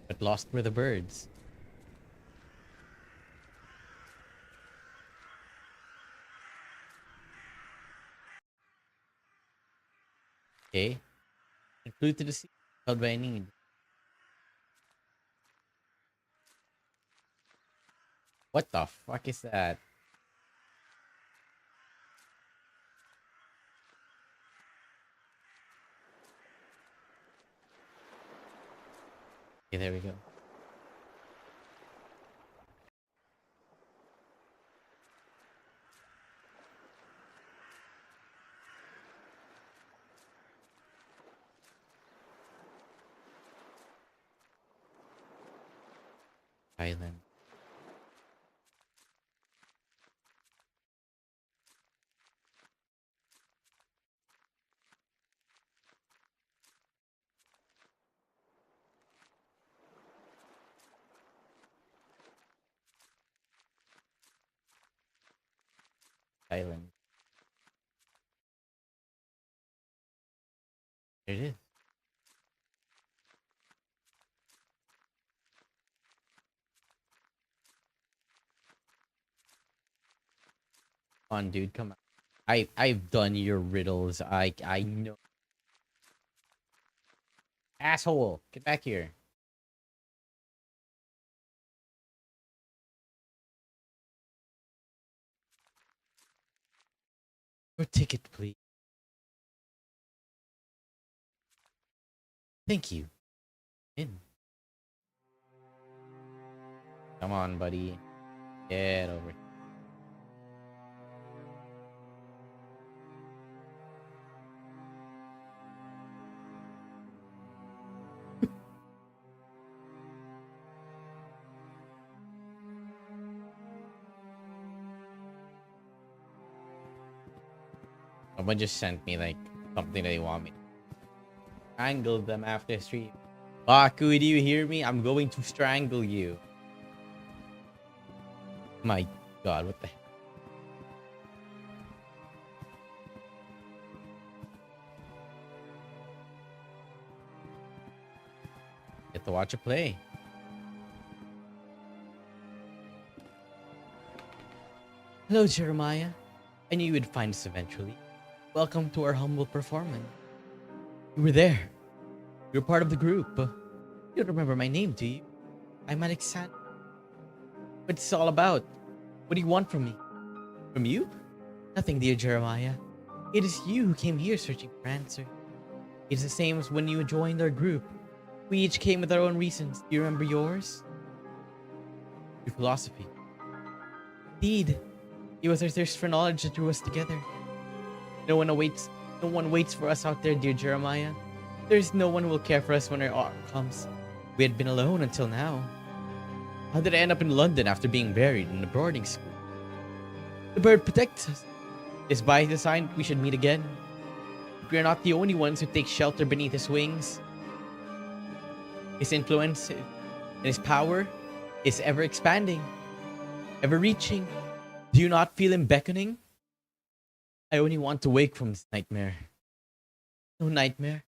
But lost were the birds. Okay. It flew to the sea. Held by a need. What the fuck is that? Okay, there we go. Island. Island. There it is. Come on, dude. Come on. I've done your riddles. I know. Asshole. Get back here. Your ticket, please. Thank you. In. Come on, buddy. Get over here. Someone just sent me like something they want me to strangle them after stream. Baku, do you hear me? I'm going to strangle you. My god, what the heck? Get to watch it play. Hello, Jeremiah. I knew you would find us eventually. Welcome to our humble performance. You were there. You're part of the group. You don't remember my name, do you? I'm Alexander. What's this all about? What do you want from me? From you? Nothing, dear Jeremiah. It is you who came here searching for answers. It's the same as when you joined our group. We each came with our own reasons. Do you remember yours? Your philosophy. Indeed. It was our thirst for knowledge that drew us together. No one waits for us out there, dear Jeremiah. There's no one who will care for us when our hour comes. We had been alone until now. How did I end up in London after being buried in a boarding school? The bird protects us. It's by design we should meet again. We are not the only ones who take shelter beneath his wings. His influence and his power is ever expanding, ever reaching. Do you not feel him beckoning? I only want to wake from this nightmare. No nightmare.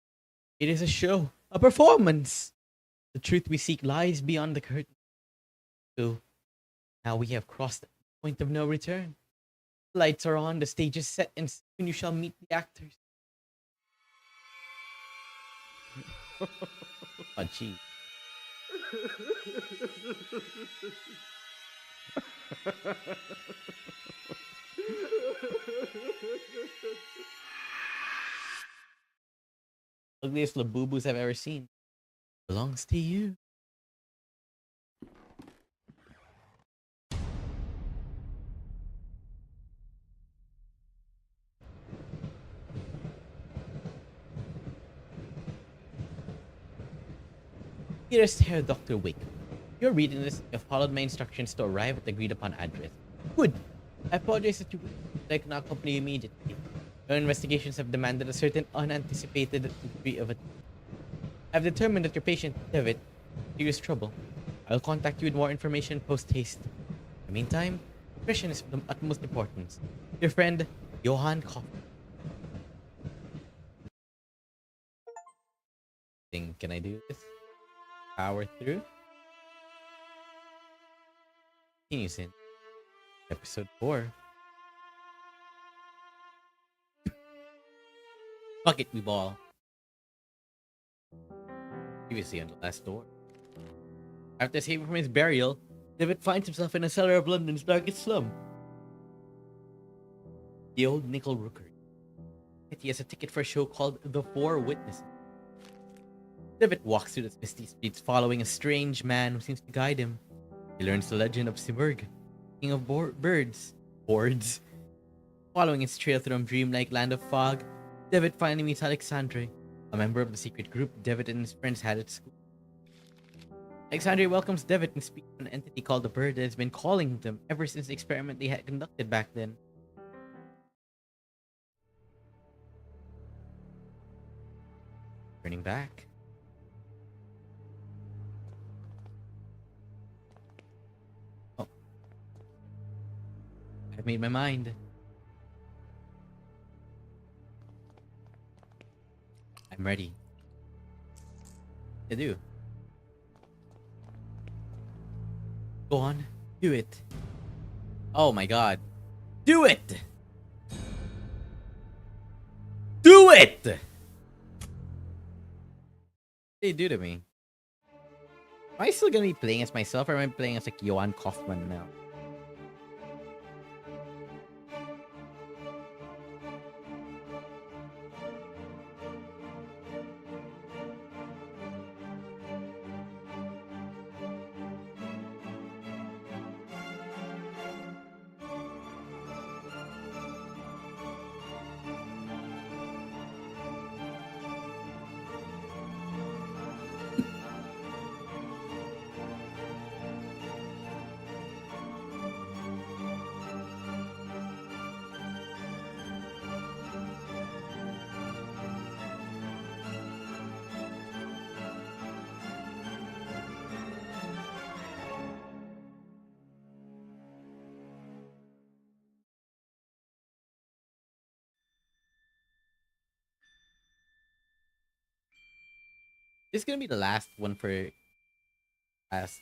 It is a show, a performance. The truth we seek lies beyond the curtain. So now we have crossed the point of no return. The lights are on, the stage is set, and soon you shall meet the actors. Oh, gee. Ugliest labubus I've ever seen. Belongs to you. Dearest Herr Dr. Wick, you're reading this. You've followed my instructions to arrive at the agreed upon address. Good. I apologize that you could not accompany you immediately. Your investigations have demanded a certain unanticipated degree of attention. I've determined that your patient, David, is in serious trouble. I'll contact you with more information post haste. In the meantime, discretion is of the utmost importance. Your friend, Johann Koff. Can I do this? Power through? Continues in episode 4. Fuck it, we ball. Previously on the last door. After escaping from his burial, David finds himself in a cellar of London's darkest slum. The old nickel rookery. He has a ticket for a show called The Four Witnesses. David walks through the misty streets following a strange man who seems to guide him. He learns the legend of Simurg, king of birds. Boards. Following its trail through a dreamlike land of fog, David finally meets Alexandre, a member of the secret group David and his friends had at school. Alexandre welcomes David and speaks to an entity called the Bird that has been calling them ever since the experiment they had conducted back then. Turning back. Oh. I've made my mind. I'm ready. I do. Go on. Do it. Oh my god. Do it! Do it! What did they do to me? Am I still gonna be playing as myself, or am I playing as like Johann Kaufman now? This is gonna be the last one for last.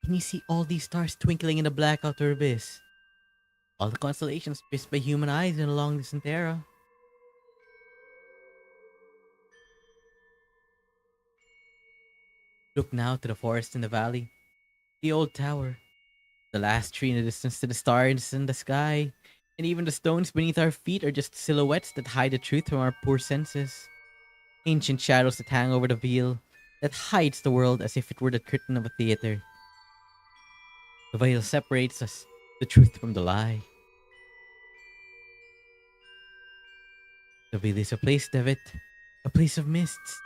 Can you see all these stars twinkling in the black outer abyss? All the constellations missed by human eyes in a long distant era. Look now to the forest in the valley, the old tower, the last tree in the distance to the stars in the sky, and even the stones beneath our feet are just silhouettes that hide the truth from our poor senses. Ancient shadows that hang over the veil that hides the world as if it were the curtain of a theater. The veil separates us, the truth from the lie. The veil is a place, David, a place of mists,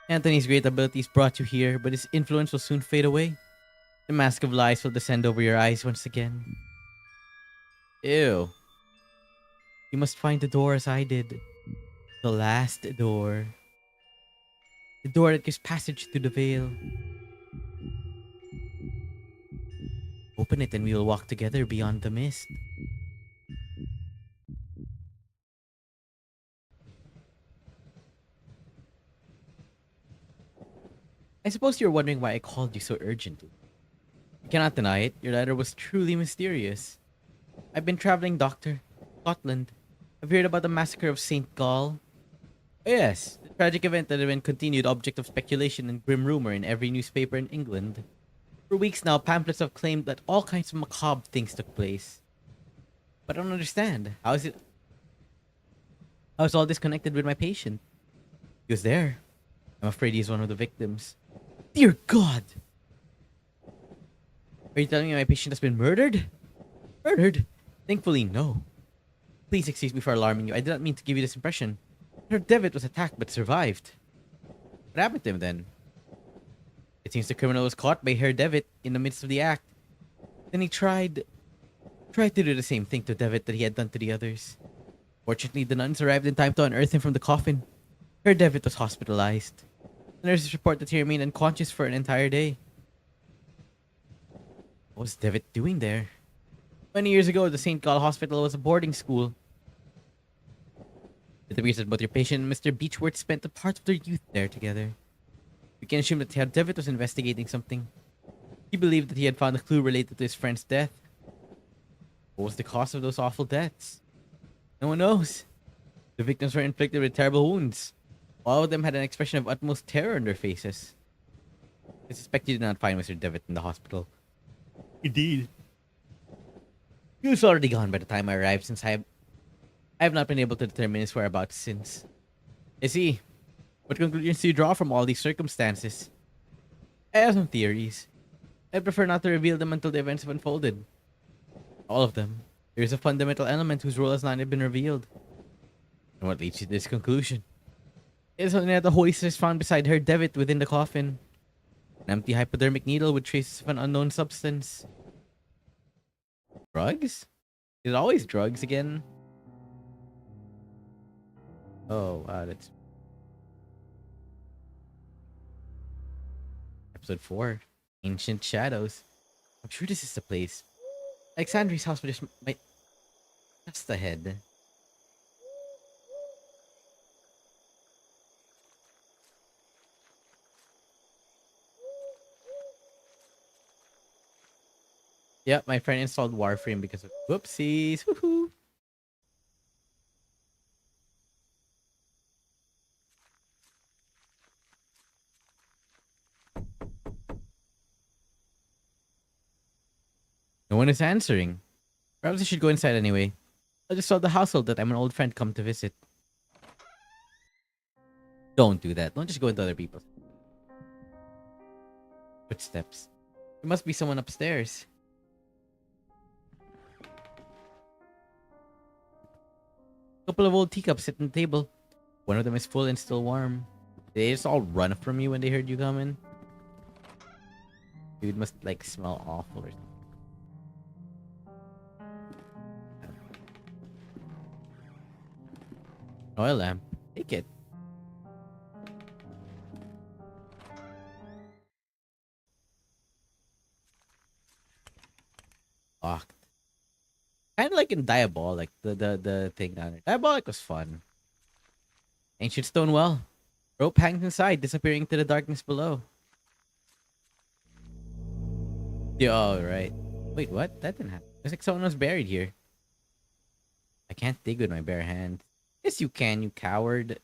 Anthony's great abilities brought you here, but his influence will soon fade away. The mask of lies will descend over your eyes once again. Ew. You must find the door as I did. The last door. The door that gives passage to the veil. Open it and we will walk together beyond the mist. I suppose you're wondering why I called you so urgently. I cannot deny it, your letter was truly mysterious. I've been traveling, Doctor. Scotland. I've heard about the massacre of St. Gall. Oh, yes, the tragic event that had been continued object of speculation and grim rumor in every newspaper in England. For weeks now, pamphlets have claimed that all kinds of macabre things took place. But I don't understand. How is all this connected with my patient? He was there. I'm afraid he's one of the victims. Dear God! Are you telling me my patient has been murdered? Murdered? Thankfully, no. Please excuse me for alarming you. I did not mean to give you this impression. Her Devitt was attacked but survived. What happened to him then? It seems the criminal was caught by Herr Devitt in the midst of the act. Then he tried to do the same thing to Devitt that he had done to the others. Fortunately, the nuns arrived in time to unearth him from the coffin. Herr Devitt was hospitalized. The nurses report that he remained unconscious for an entire day. What was Devitt doing there? 20 years ago, the St. Gall Hospital was a boarding school. It appears that both your patient and Mr. Beechworth spent a part of their youth there together. We can assume that Herr Devitt was investigating something. He believed that he had found a clue related to his friend's death. What was the cause of those awful deaths? No one knows. The victims were inflicted with terrible wounds. All of them had an expression of utmost terror on their faces. I suspect you did not find Mr. Devitt in the hospital. Indeed. He was already gone by the time I arrived, since I have not been able to determine his whereabouts since. I see. What conclusions do you draw from all these circumstances? I have some theories. I prefer not to reveal them until the events have unfolded. All of them. There is a fundamental element whose role has not yet been revealed. And what leads you to this conclusion? It is something that the Holy Sisters found beside her Devitt within the coffin. An empty hypodermic needle with traces of an unknown substance. Drugs? Is it always drugs again? Oh, wow, that's... Episode 4. Ancient Shadows. I'm sure this is the place. Alexandria's house was just ahead. Yep, my friend installed Warframe because of whoopsies. Woohoo! No one is answering. Perhaps I should go inside anyway. I just saw the household that I'm an old friend come to visit. Don't do that. Don't just go into other people's footsteps. There must be someone upstairs. A couple of old teacups sit on the table. One of them is full and still warm. Did they just all run from you when they heard you coming? Dude must like smell awful or something. Oil lamp. Take it. Locked. Kind of like in Diabolic, the thing down there. Diabolic was fun. Ancient stone well. Rope hangs inside, disappearing into the darkness below. Yeah, oh, right. Wait, what? That didn't happen. Looks like someone was buried here. I can't dig with my bare hand. Yes, you can, you coward.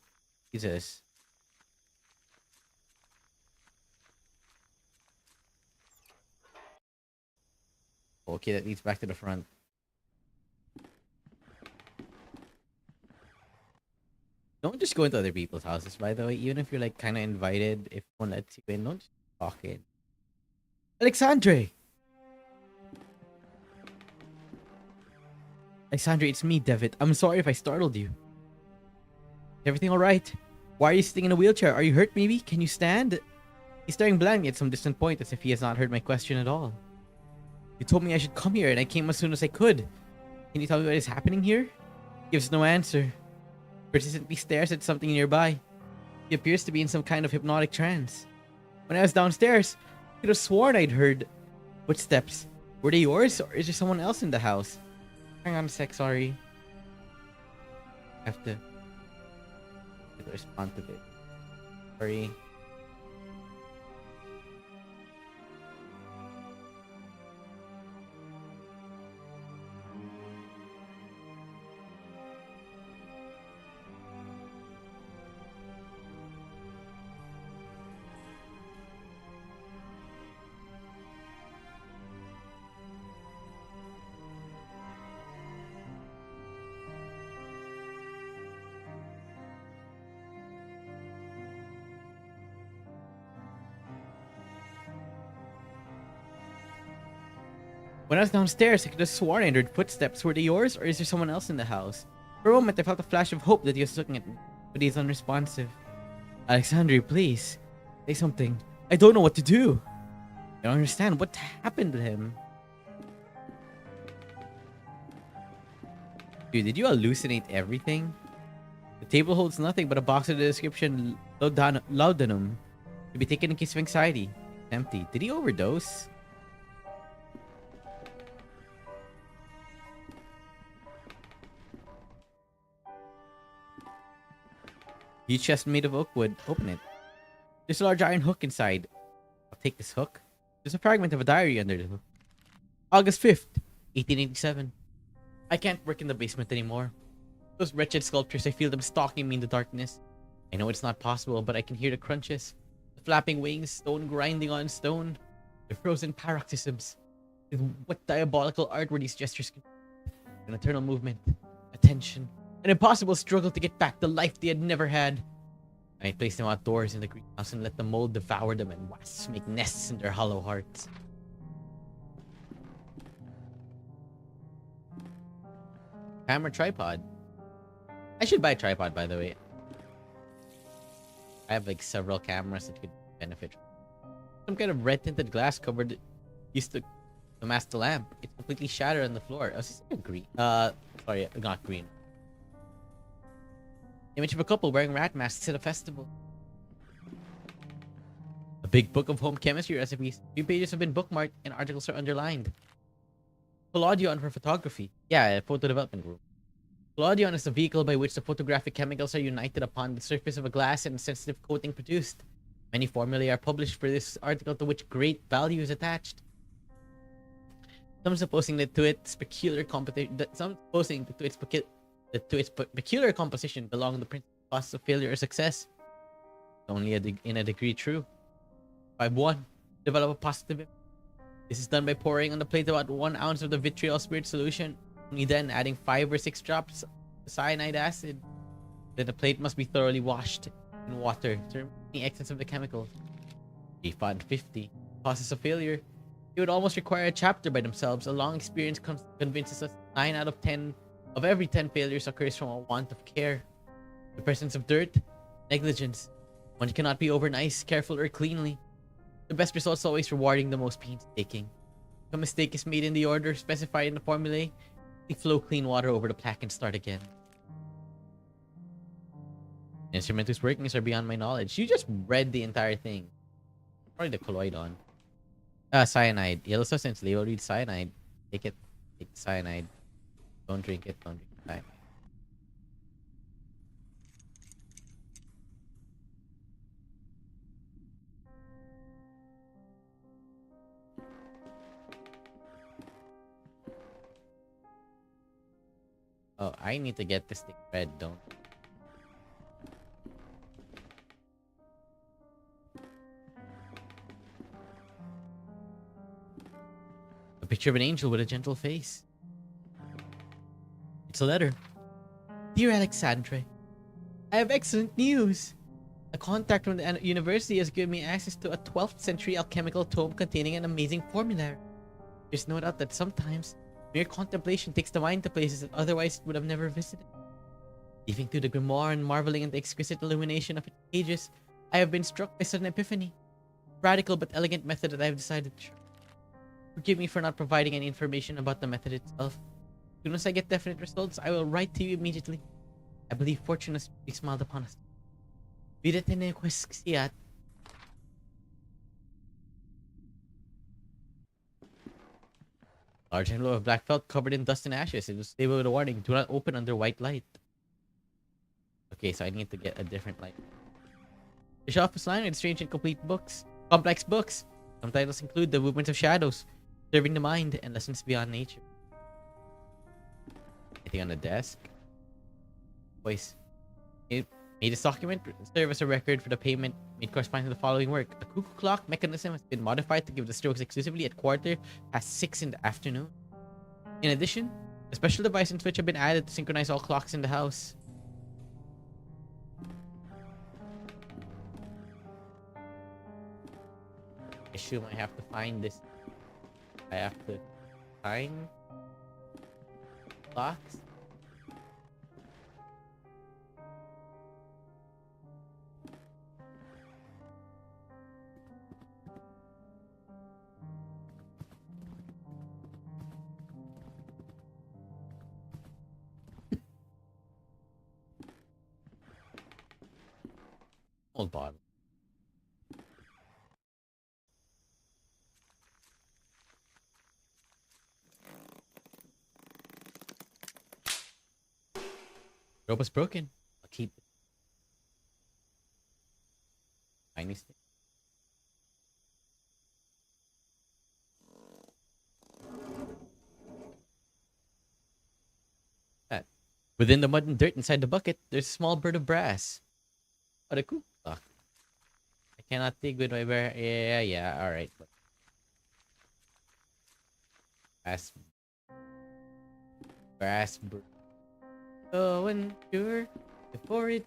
Jesus. Okay, that leads back to the front. Don't just go into other people's houses, by the way. Even if you're like kind of invited, if one lets you in, don't just walk in. Alexandre! Alexandre, it's me, Devitt. I'm sorry if I startled you. Is everything alright? Why are you sitting in a wheelchair? Are you hurt maybe? Can you stand? He's staring blankly at some distant point as if he has not heard my question at all. You told me I should come here and I came as soon as I could. Can you tell me what is happening here? He gives no answer. Persistently stares at something nearby. He appears to be in some kind of hypnotic trance. When I was downstairs, I could have sworn I'd heard footsteps. Were they yours or is there someone else in the house? Hang on a sec, sorry. I have to respond to this. Sorry. When I was downstairs, I could have sworn I heard footsteps. Were they yours, or is there someone else in the house? For a moment, I felt a flash of hope that he was looking at me, but he's unresponsive. Alexandria, please, say something. I don't know what to do. I don't understand. What happened to him? Dude, did you hallucinate everything? The table holds nothing but a box with the description laudanum to be taken in case of anxiety. Empty. Did he overdose? Huge chest made of oak wood. Open it. There's a large iron hook inside. I'll take this hook. There's a fragment of a diary under the hook. August 5th, 1887. I can't work in the basement anymore. Those wretched sculptures, I feel them stalking me in the darkness. I know it's not possible, but I can hear the crunches. The flapping wings, stone grinding on stone. The frozen paroxysms. What diabolical art were these gestures? An eternal movement. Attention. An impossible struggle to get back the life they had never had. I placed them outdoors in the greenhouse and let the mold devour them and wasps make nests in their hollow hearts. Camera tripod. I should buy a tripod, by the way. I have like several cameras that could benefit. Some kind of red tinted glass covered used to mask the lamp. It's completely shattered on the floor. Oh, is this green? Sorry, not green. Image of a couple wearing rat masks at a festival. A big book of home chemistry recipes. A few pages have been bookmarked and articles are underlined. Collodion for photography. Yeah, photo development room. Collodion is the vehicle by which the photographic chemicals are united upon the surface of a glass and a sensitive coating produced. Many formulae are published for this article to which great value is attached. Some supposing that to its peculiar peculiar composition belong the principal causes of failure or success. Only in a degree true. 5.1. Develop a positive image. This is done by pouring on the plate about 1 ounce of the vitriol spirit solution. Only then adding 5 or 6 drops of cyanide acid. Then the plate must be thoroughly washed in water to remove any excess of the chemicals. 50. Causes of failure. It would almost require a chapter by themselves. A long experience convinces us 9 out of every 10 failures occurs from a want of care. The presence of dirt, negligence. One cannot be over nice, careful, or cleanly. The best results always rewarding the most painstaking. If a mistake is made in the order specified in the formulae, we flow clean water over the plaque and start again. The instrument whose workings are beyond my knowledge. You just read the entire thing. Probably the colloidon. Cyanide. Yellow substance. Label reads cyanide. Take it. Take the cyanide. Don't drink it. Don't drink cyanide. Oh, I need to get this thing red, don't. A picture of an angel with a gentle face. It's a letter. Dear Alexandre, I have excellent news. A contact from the university has given me access to a 12th century alchemical tome containing an amazing formulary. There's no doubt that sometimes mere contemplation takes the mind to places that otherwise it would have never visited. Leafing through the grimoire and marveling at the exquisite illumination of its pages, I have been struck by sudden epiphany. Radical but elegant method that I have decided to try. Forgive me for not providing any information about the method itself. As soon as I get definite results, I will write to you immediately. I believe fortune has really smiled upon us. Videte ne quisquiat. Large envelope of black felt covered in dust and ashes. It was stapled with a warning: do not open under white light. Okay, so I need to get a different light. The shelf is lined with strange and complex books. Some titles include The Movements of Shadows, Serving the Mind, and Lessons Beyond Nature. Anything on the desk? Voice. May this document serve as a record for the payment made corresponding to the following work. A cuckoo clock mechanism has been modified to give the strokes exclusively at 6:15 in the afternoon. In addition, a special device and switch have been added to synchronize all clocks in the house. I assume I have to find this. I have to find clocks. Old bottle. Rope was broken. I'll keep it. Tiny stick. That. Within the mud and dirt inside the bucket, there's a small bird of brass. What a cool clock. I cannot dig with my bare. Yeah. All right. Brass. Brass bird. So unsure before it.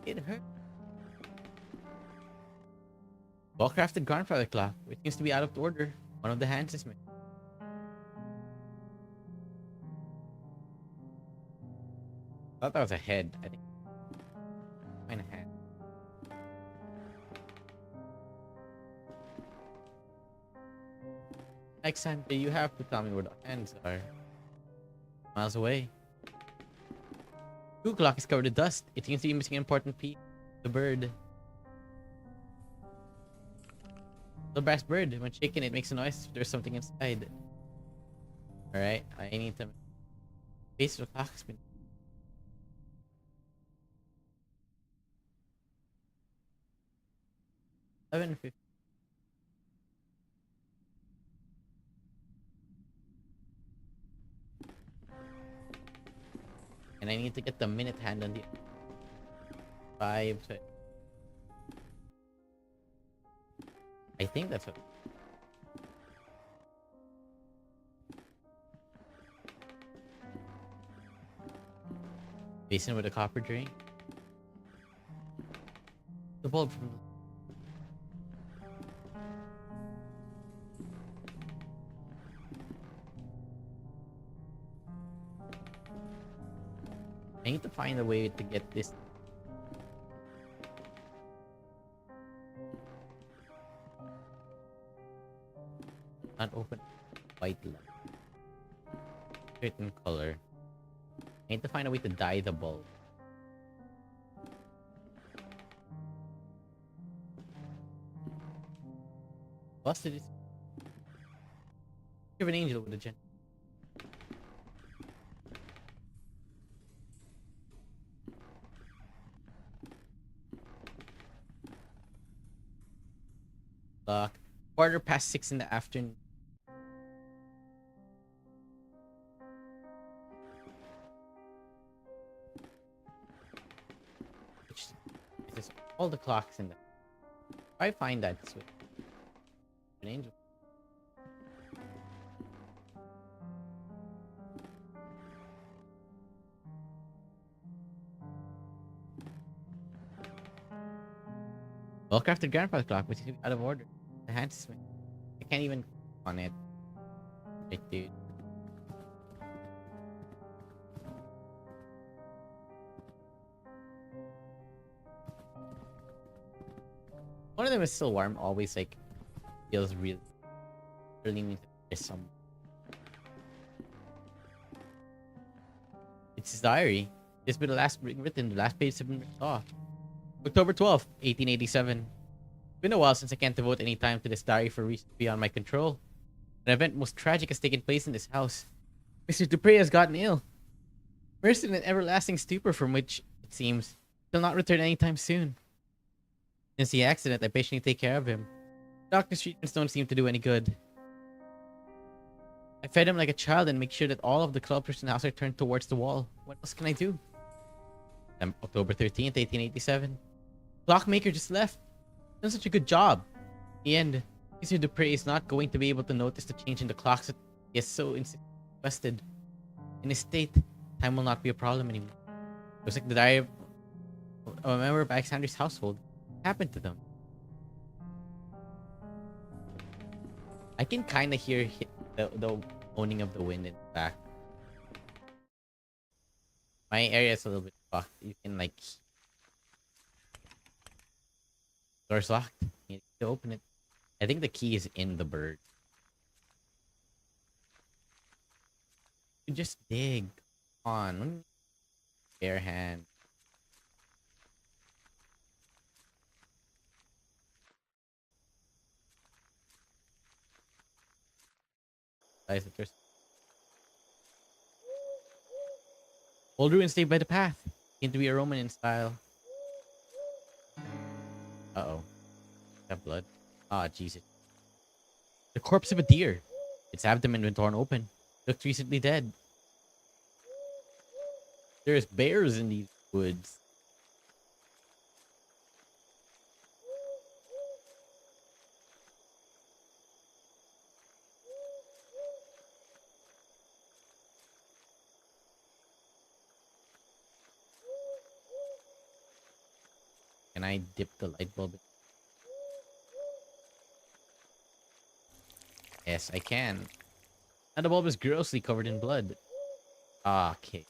It hurt. Well-crafted grandfather clock, which seems to be out of order. One of the hands is missing. I thought that was a head. I think find a hand. Next time, you have to tell me where the hands are. Miles away. Cuckoo clock is covered in dust. It seems to be missing an important piece. The bird. The brass bird. When shaken, it makes a noise. There's something inside. Alright, I need to. Face of the clock has been. 7:50. And I need to get the minute hand on the 5. So I think that's what. Basin with a copper drain. The bulb from. I need to find a way to get this. Not open. White light. Certain color. I need to find a way to dye the bulb. Busted it. Give an angel with a gen. Clock. 6:15 in the afternoon. Which is all the clocks in the. If I find that switch. An angel. Well-crafted grandfather clock, which is out of order. The hands, I can't even on it. Right, dude. One of them is still warm. Always like feels really means there's some. It's his diary. It's been the last written. The last page has been written off. October 12th, 1887. It's been a while since I can't devote any time to this diary for reasons beyond my control. An event most tragic has taken place in this house. Mr. Dupre has gotten ill, immersed in an everlasting stupor from which, it seems, he'll not return anytime soon. Since the accident, I patiently take care of him. Doctor's treatments don't seem to do any good. I fed him like a child and make sure that all of the clubs in the house are turned towards the wall. What else can I do? October 13th, 1887. Clockmaker just left. Done such a good job. In the end, Mr. Dupre is not going to be able to notice the change in the clocks that he has so invested. In his state, time will not be a problem anymore. It was like the diary of a member of Alexander's household. What happened to them? I can kind of hear the moaning of the wind in the back. My area is a little bit fucked. You can like... Door's locked. You need to open it. I think the key is in the bird. You just dig. Come on. Bare hand. Guys, there's old ruins stay by the path. Seem to be a Roman in style. Uh-oh. Got blood. Ah, Jesus. The corpse of a deer. Its abdomen been torn open. Looked recently dead. There's bears in these woods. Can I dip the light bulb? Yes, I can. And the bulb is grossly covered in blood. Ah, okay.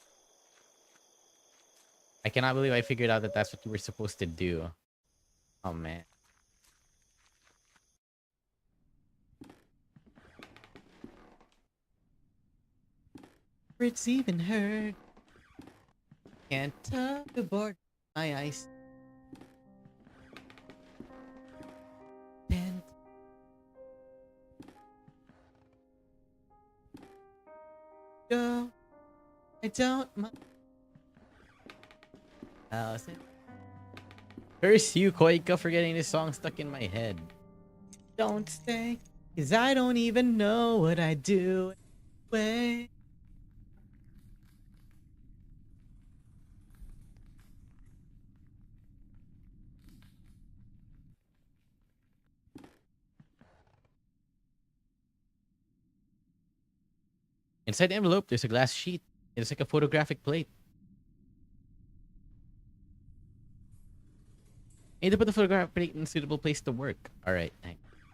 I cannot believe I figured out that that's what you were supposed to do. Oh, man. It's even hurt. Can't talk about my eyes. And go. I don't mind. How's it? Curse you, Koika, for getting this song stuck in my head. Don't stay, 'cause I don't even know what I do. Wait. Inside the envelope, there's a glass sheet. It's like a photographic plate. I need to put the photographic plate in a suitable place to work. Alright, thanks. I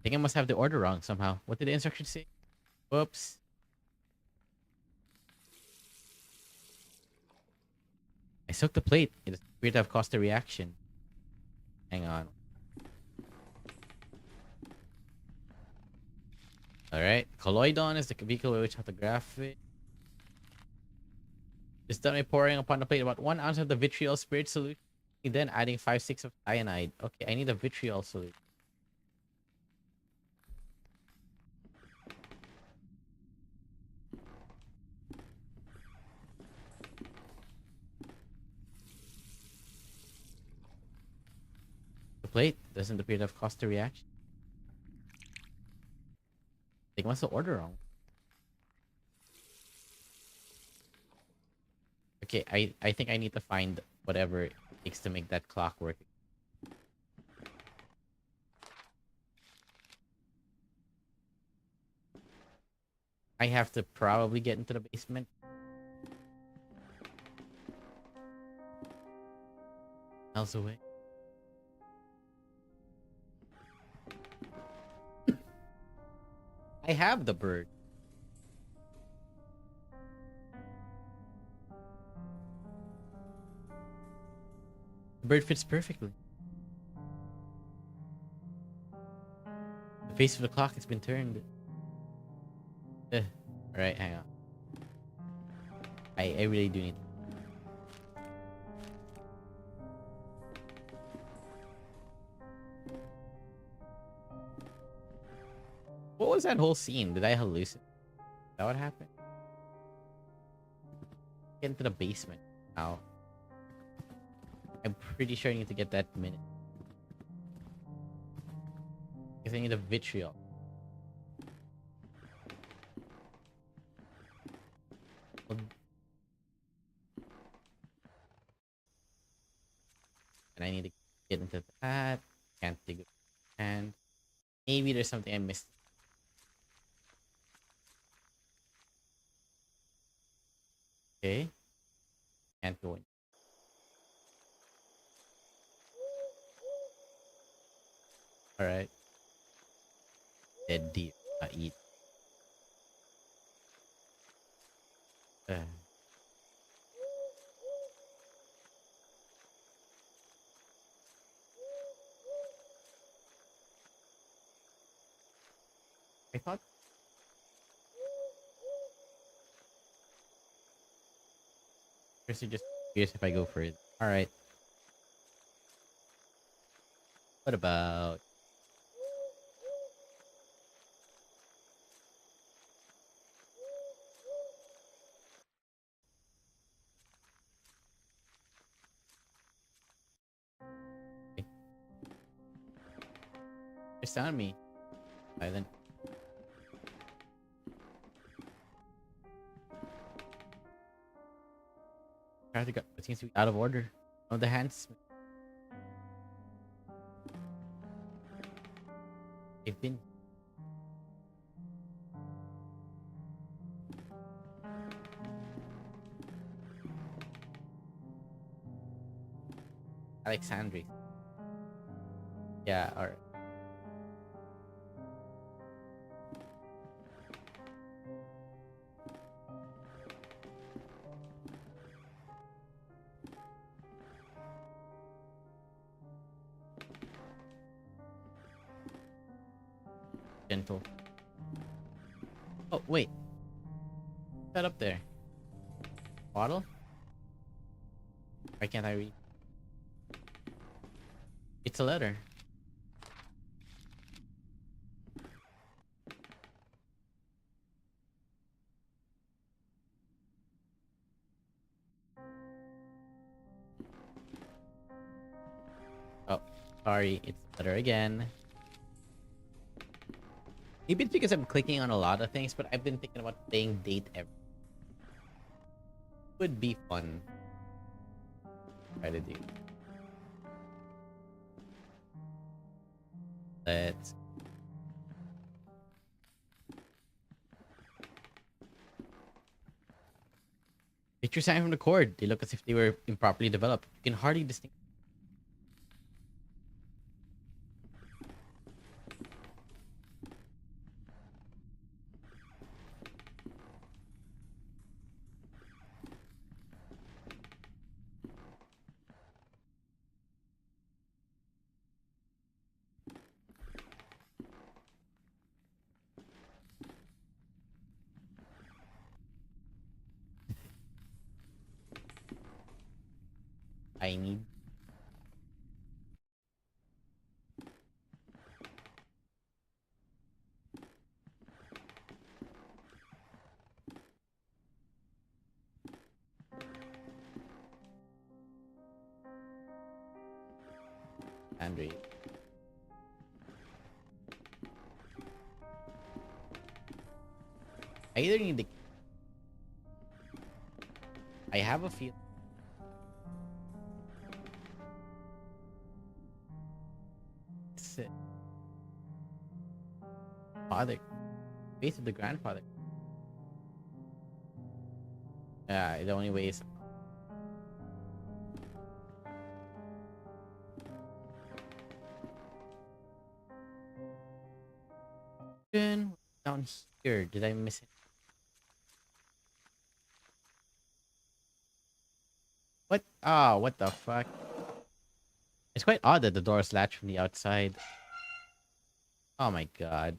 think I must have the order wrong somehow. What did the instructions say? Whoops. I soaked the plate. It appeared to have caused a reaction. Hang on. Alright. Colloidon is the vehicle by which how to graph it. This done by pouring upon the plate about 1 ounce of the vitriol spirit solution. Then adding 5/6 of cyanide. Okay, I need a vitriol solution. The plate doesn't appear to have caused a reaction. They must have ordered wrong. Okay, I think I need to find whatever it takes to make that clock work. I have to probably get into the basement. miles away. I have the bird. The bird fits perfectly. The face of the clock has been turned. Alright, hang on. I really do need. What was that whole scene? Did I hallucinate? Is that what happened? Get into the basement now. I'm pretty sure I need to get that minute. Because I need a vitriol. And I need to get into that. Can't dig it. And maybe there's something I missed. Okay. Can't go in. Alright. Dead deer. Eat. Uh, I thought. First, just curious if I go for it. Alright. What about. Okay. Just on me. Silent. Try to go. It seems to be out of order. On the hands. They've been. Alexandria. Yeah, alright. Gentle. Oh, wait. That up there. Bottle? Why can't I read? It's a letter. Oh, sorry. It's a letter again. Maybe it's because I'm clicking on a lot of things, but I've been thinking about playing date every. Would be fun. Try to do. Let's. Pictures hanging from the cord. They look as if they were improperly developed. You can hardly distinguish. I need. Andre. I either need the. I have a feel. Father. Face of the grandfather. Yeah, the only way is. Down here. Did I miss it? What? Ah, what the fuck? It's quite odd that the door is latched from the outside. Oh my god.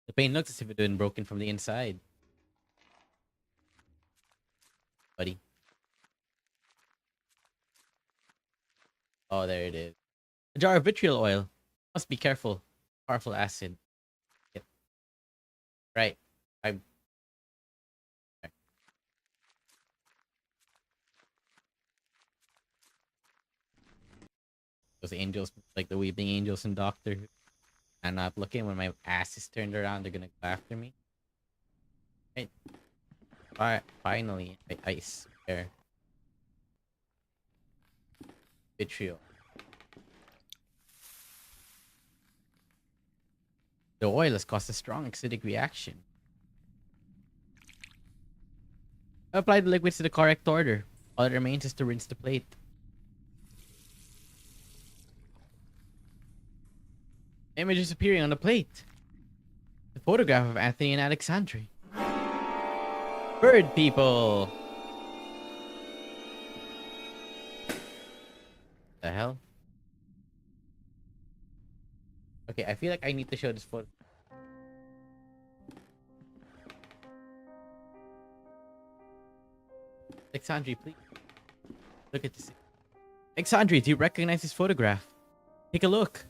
The paint looks as if it had been broken from the inside. Buddy. Oh, there it is. A jar of vitriol oil. Must be careful. Powerful acid. Yep. Right. I. Those angels, like the weeping angels in Doctor Who. I'm not looking. When my ass is turned around, they're gonna go after me. Right. Finally, I swear. Vitriol. The oil has caused a strong acidic reaction. Apply the liquids to the correct order. All that remains is to rinse the plate. Image is appearing on the plate. The photograph of Anthony and Alexandre. Bird people! The hell? Okay, I feel like I need to show this photo. Alexandre, please. Look at this. Alexandre, do you recognize this photograph? Take a look.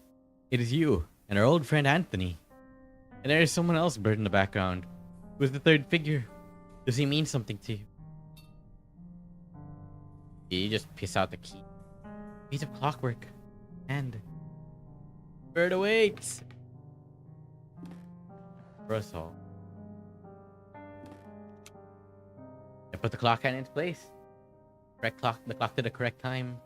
It is you and our old friend Anthony. And there is someone else bird in the background. Who is the third figure? Does he mean something to you? You just piss out the key. Piece of clockwork. And bird awaits. For us all. I put the clock hand in its place. Correct clock. The clock to the correct time.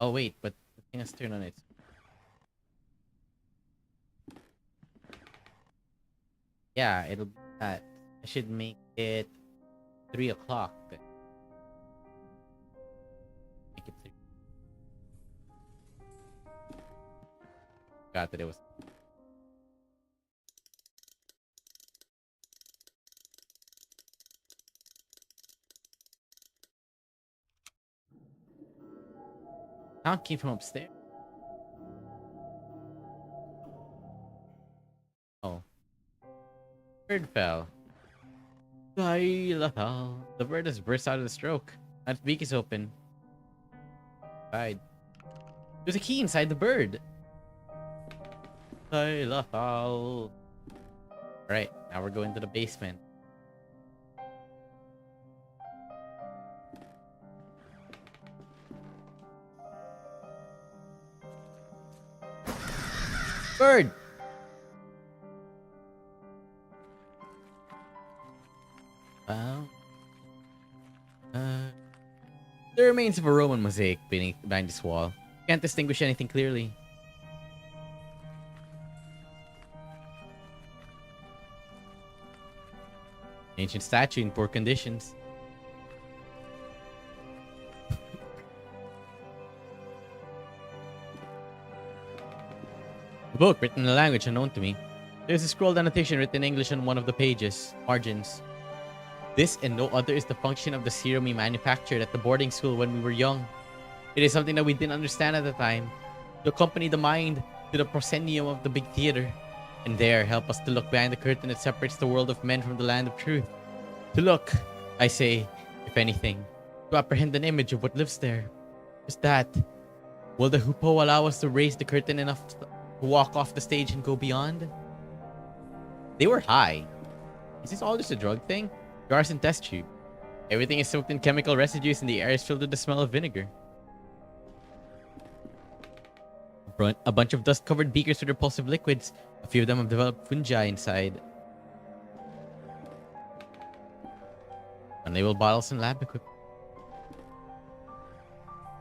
Oh wait, but the thing has turned on its. Yeah, it'll be that. I should make it 3 o'clock. Then. Make it 3. Forgot that it was. Sound came from upstairs. Oh. Bird fell. The bird has burst out of the stroke. Its beak is open. Died. There's a key inside the bird. Alright, now we're going to the basement. Bird! Wow. The remains of a Roman mosaic behind this wall. Can't distinguish anything clearly. Ancient statue in poor conditions. A book written in a language unknown to me. There's a scrolled annotation written in English on one of the pages, margins. This and no other is the function of the serum we manufactured at the boarding school when we were young. It is something that we didn't understand at the time. To accompany the mind to the proscenium of the big theater. And there, help us to look behind the curtain that separates the world of men from the land of truth. To look, I say, if anything, to apprehend an image of what lives there. Just that. Will the hoopoe allow us to raise the curtain enough to walk off the stage and go beyond? They were high. Is this all just a drug thing? Jars and test tube. Everything is soaked in chemical residues and the air is filled with the smell of vinegar. A bunch of dust-covered beakers with repulsive liquids. A few of them have developed fungi inside. Unlabeled bottles and lab equipment.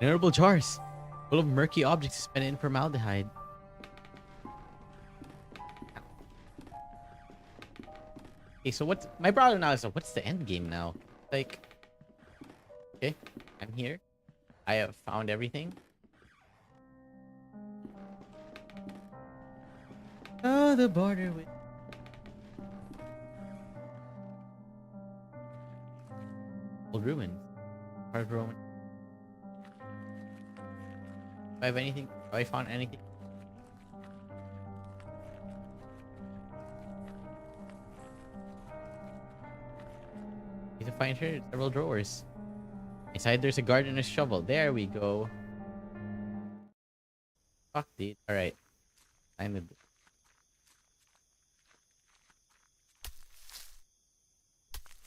Innumerable jars full of murky objects suspended in formaldehyde. Okay, so what's my problem now is what's the end game now? Like, okay, I'm here. I have found everything. Oh, the border with old ruins. Hard Roman. Do I have anything? Have I found anything? Need to find here several drawers. Inside there's a gardener's shovel. There we go. Fuck, dude. Alright. I'm a...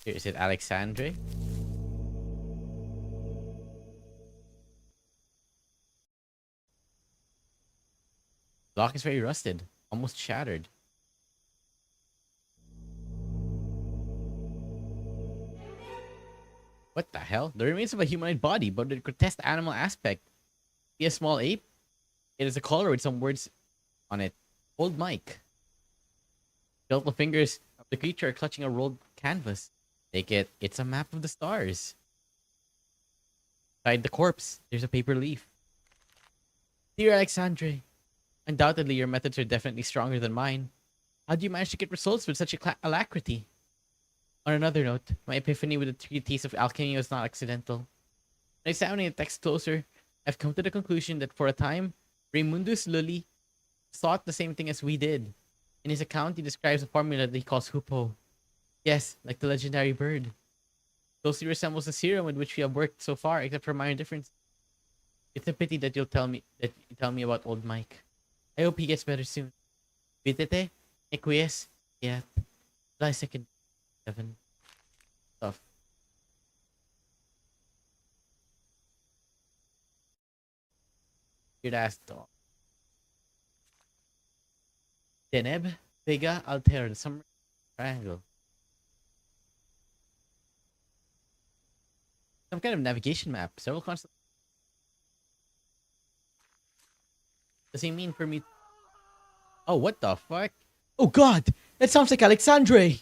Here, is it Alexandre? Lock is very rusted. Almost shattered. What the hell? The remains of a humanoid body, but with a grotesque animal aspect. See a small ape? It is a collar with some words on it. Old Mike. Skeletal fingers of the creature are clutching a rolled canvas. Take it. It's a map of the stars. Beside the corpse, there's a paper leaf. Dear Alexandre, undoubtedly your methods are definitely stronger than mine. How do you manage to get results with such alacrity? On another note, my epiphany with the treatise of alchemy was not accidental. When examining the text closer, I've come to the conclusion that for a time, Raymundus Lully thought the same thing as we did. In his account, he describes a formula that he calls Hupo. Yes, like the legendary bird. Closely resembles the serum with which we have worked so far, except for minor difference. It's a pity that you tell me about old Mike. I hope he gets better soon. Vitete, equies, yeah. July 2nd, 7. Stuff. Weird ass dog. Deneb, Vega, Alter, the summer triangle. Some kind of navigation map. Several constants. Does he mean for me? Oh, what the fuck? Oh god! That sounds like Alexandre!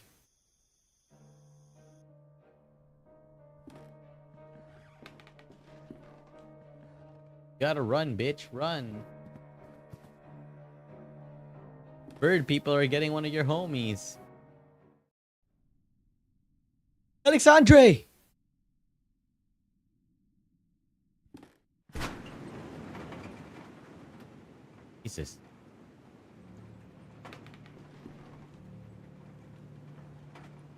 Gotta run, bitch. Run. Bird people are getting one of your homies. Alexandre! Jesus.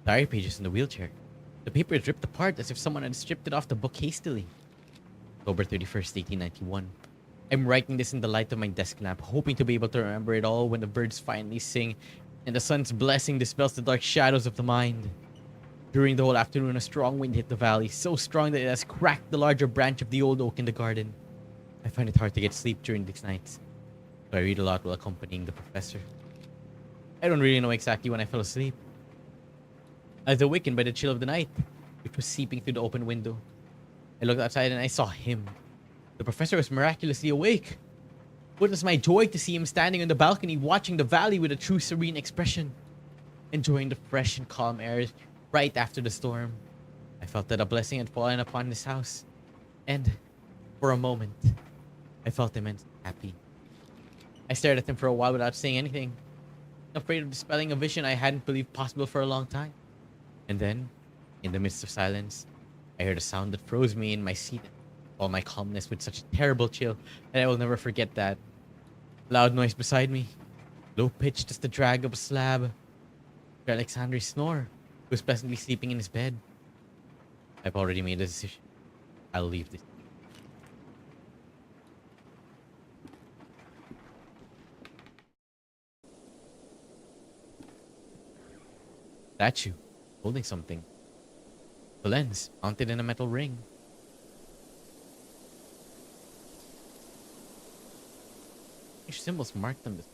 Diary pages in the wheelchair. The paper is ripped apart as if someone had stripped it off the book hastily. October 31st, 1891. I'm writing this in the light of my desk lamp, hoping to be able to remember it all when the birds finally sing and the sun's blessing dispels the dark shadows of the mind. During the whole afternoon, a strong wind hit the valley, so strong that it has cracked the larger branch of the old oak in the garden. I find it hard to get sleep during these nights, so I read a lot while accompanying the professor. I don't really know exactly when I fell asleep. I was awakened by the chill of the night, which was seeping through the open window. I looked outside and I saw him. The professor was miraculously awake. What was my joy to see him standing on the balcony watching the valley with a true serene expression, enjoying the fresh and calm air right after the storm. I felt that a blessing had fallen upon this house, and for a moment, I felt immensely happy. I stared at him for a while without saying anything, afraid of dispelling a vision I hadn't believed possible for a long time. And then, in the midst of silence, I heard a sound that froze me in my seat, all my calmness with such a terrible chill that I will never forget that. Loud noise beside me, low-pitched as the drag of a slab. Alexandre's snore, who was pleasantly sleeping in his bed. I've already made a decision. I'll leave this. Statue, holding something. The lens, mounted in a metal ring. Each symbols marked on this.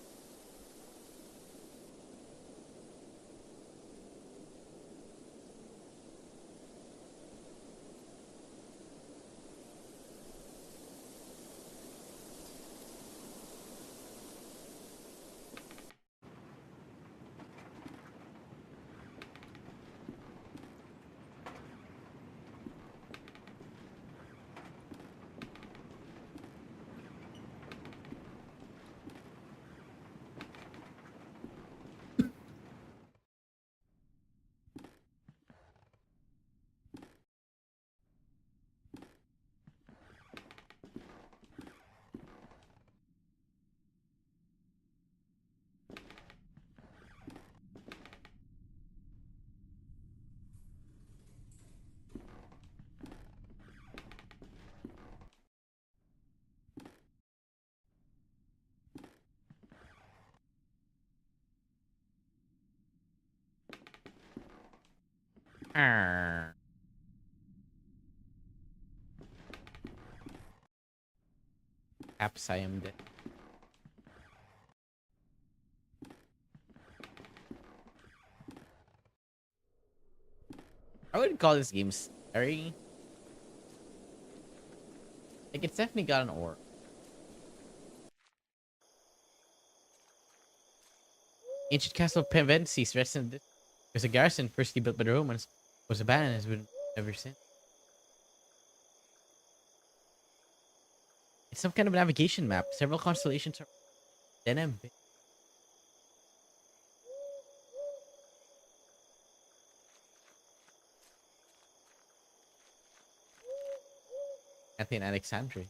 Arr. Perhaps I am dead. I wouldn't call this game scary. Like, it's definitely got an aura. Ancient castle of Pevensis rests in this. There's a garrison firstly built by the Romans, was abandoned and has been ever since. It's some kind of navigation map. Several constellations are then Athens, Alexandria.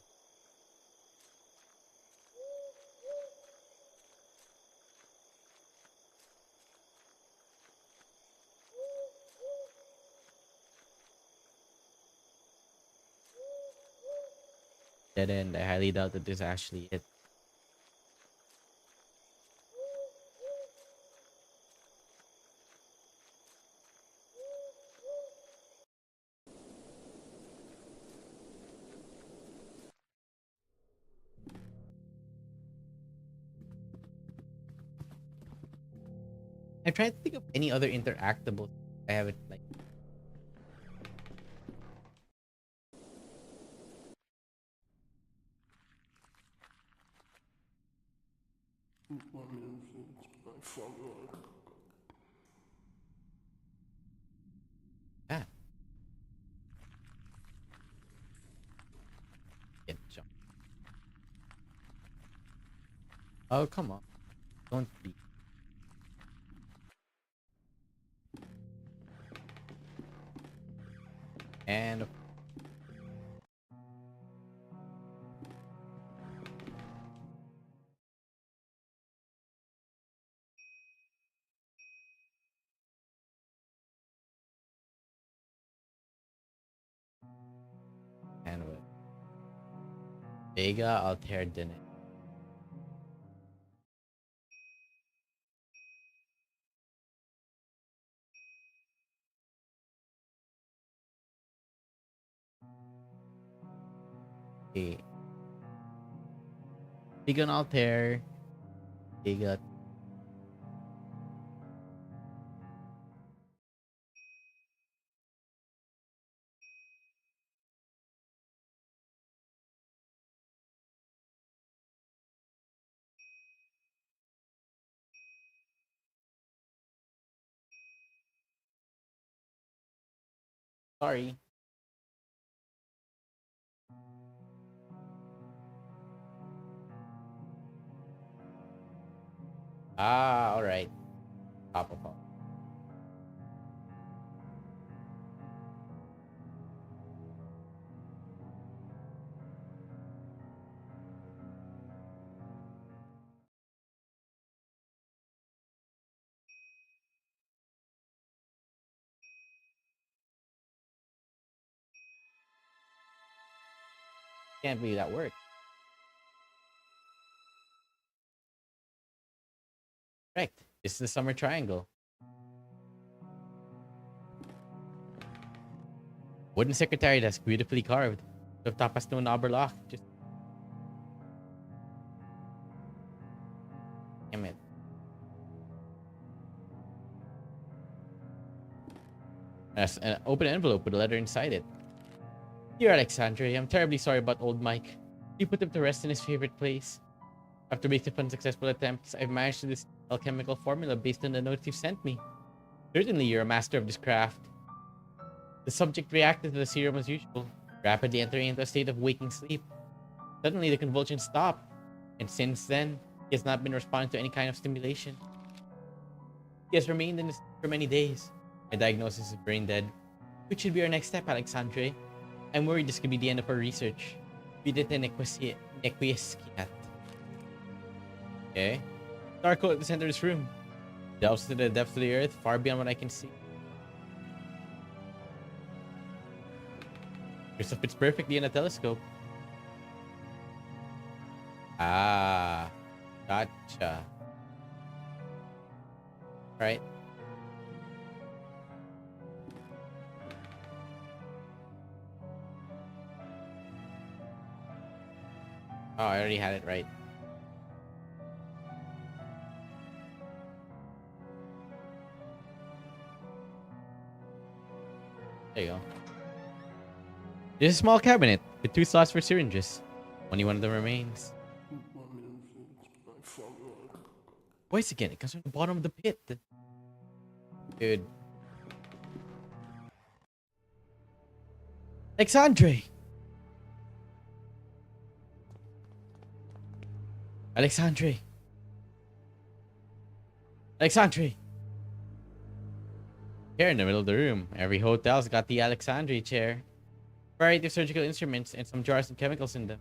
Dead end. I highly doubt that this is actually it. I'm trying to think of any other interactable. I haven't like. Ah, can't jump. Oh come on! Don't be. And with Vega Altair didn't. Okay. Vega Altair. Vega. Sorry. Ah, all right. Top of all. Can't believe that worked. Correct. This is the summer triangle. Wooden secretary desk, beautifully carved. The top has no knob or lock. Just damn it. Yes, an open envelope with a letter inside it. Dear Alexandre, I'm terribly sorry about old Mike. He put him to rest in his favorite place. After multiple unsuccessful attempts, I've managed to this alchemical formula based on the notes you've sent me. Certainly, you're a master of this craft. The subject reacted to the serum as usual, rapidly entering into a state of waking sleep. Suddenly, the convulsions stopped, and since then, he has not been responding to any kind of stimulation. He has remained in this for many days. My diagnosis is brain dead. Which should be our next step, Alexandre? I'm worried this could be the end of our research. Videte nequiescat. Okay. Darko at the center of this room. Delves to the depths of the earth, far beyond what I can see. Crystal fits perfectly in a telescope. Ah, gotcha. All right. Oh, I already had it right. There you go. There's a small cabinet with 2 slots for syringes. Only one of them remains. Voice again. It comes from the bottom of the pit. Dude. Alexandre! Alexandre! Alexandre! Here in the middle of the room. Every hotel's got the Alexandre chair. Variety of surgical instruments and some jars of chemicals in them.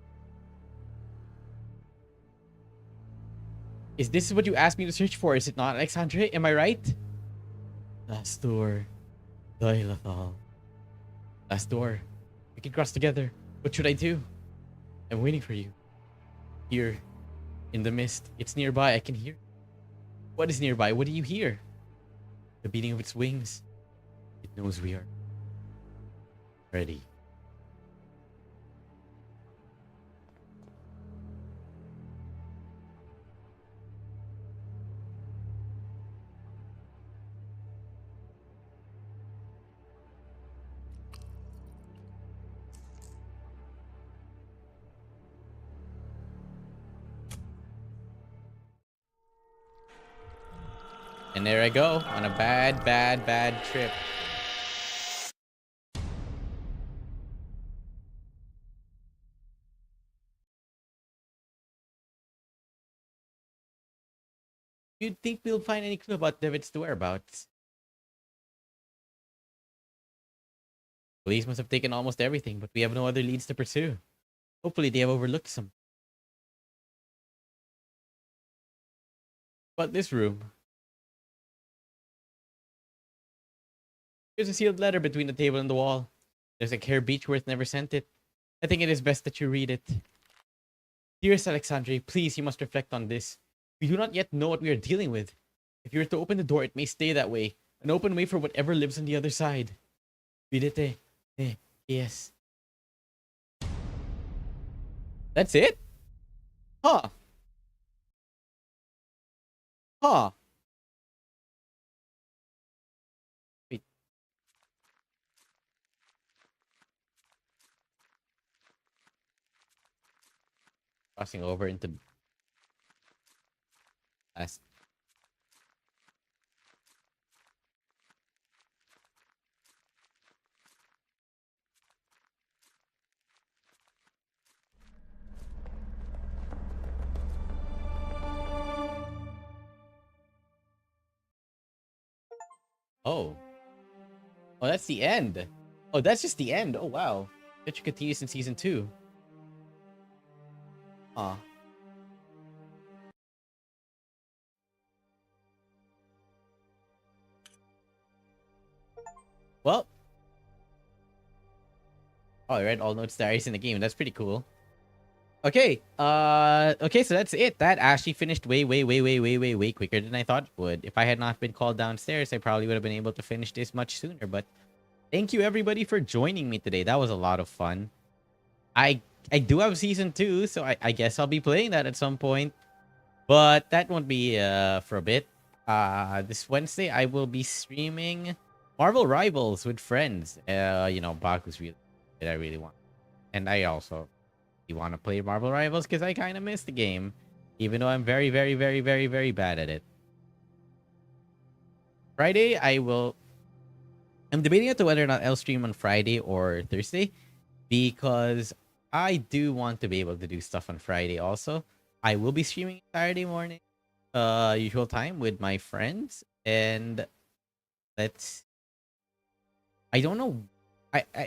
Is this what you asked me to search for? Is it not, Alexandre? Am I right? Last door. Dilathal. Last door. We can cross together. What should I do? I'm waiting for you. Here. In the mist. It's nearby. I can hear. What is nearby? What do you hear? The beating of its wings. It knows we are ready. And there I go on a bad trip. You'd think we'll find any clue about David's whereabouts. Police must have taken almost everything, but we have no other leads to pursue. Hopefully they have overlooked some. But this room. There's a sealed letter between the table and the wall. There's a care Beechworth never sent it. I think it is best that you read it. Dearest Alexandre, please, you must reflect on this. We do not yet know what we are dealing with. If you were to open the door, it may stay that way. An open way for whatever lives on the other side. Videte. Yes. That's it? Huh. Huh. Wait. Crossing over into last. Oh. Oh, that's the end. Oh, that's just the end. Oh, wow. That should continue in season 2. Huh. Well. Oh, I read all notes diaries in the game. That's pretty cool. Okay. Okay, so that's it. That actually finished way quicker than I thought it would. If I had not been called downstairs, I probably would have been able to finish this much sooner. But thank you everybody for joining me today. That was a lot of fun. I do have season 2, so I guess I'll be playing that at some point. But that won't be for a bit. This Wednesday I will be streaming Marvel Rivals with friends. You know, Baku's really that I really want. And I also want to play Marvel Rivals because I kind of miss the game, even though I'm very bad at it. Friday I'm debating as to whether or not I'll stream on Friday or Thursday, because I do want to be able to do stuff on Friday also. I will be streaming Saturday morning, usual time with my friends, and I don't know.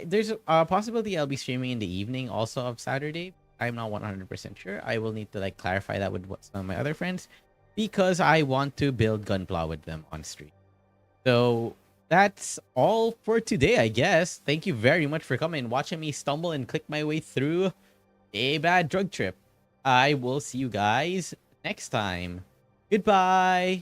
There's a possibility I'll be streaming in the evening also of Saturday. I'm not 100% sure. I will need to like clarify that with some of my other friends, because I want to build Gunpla with them on stream. So that's all for today, I guess. Thank you very much for coming and watching me stumble and click my way through a bad drug trip. I will see you guys next time. Goodbye.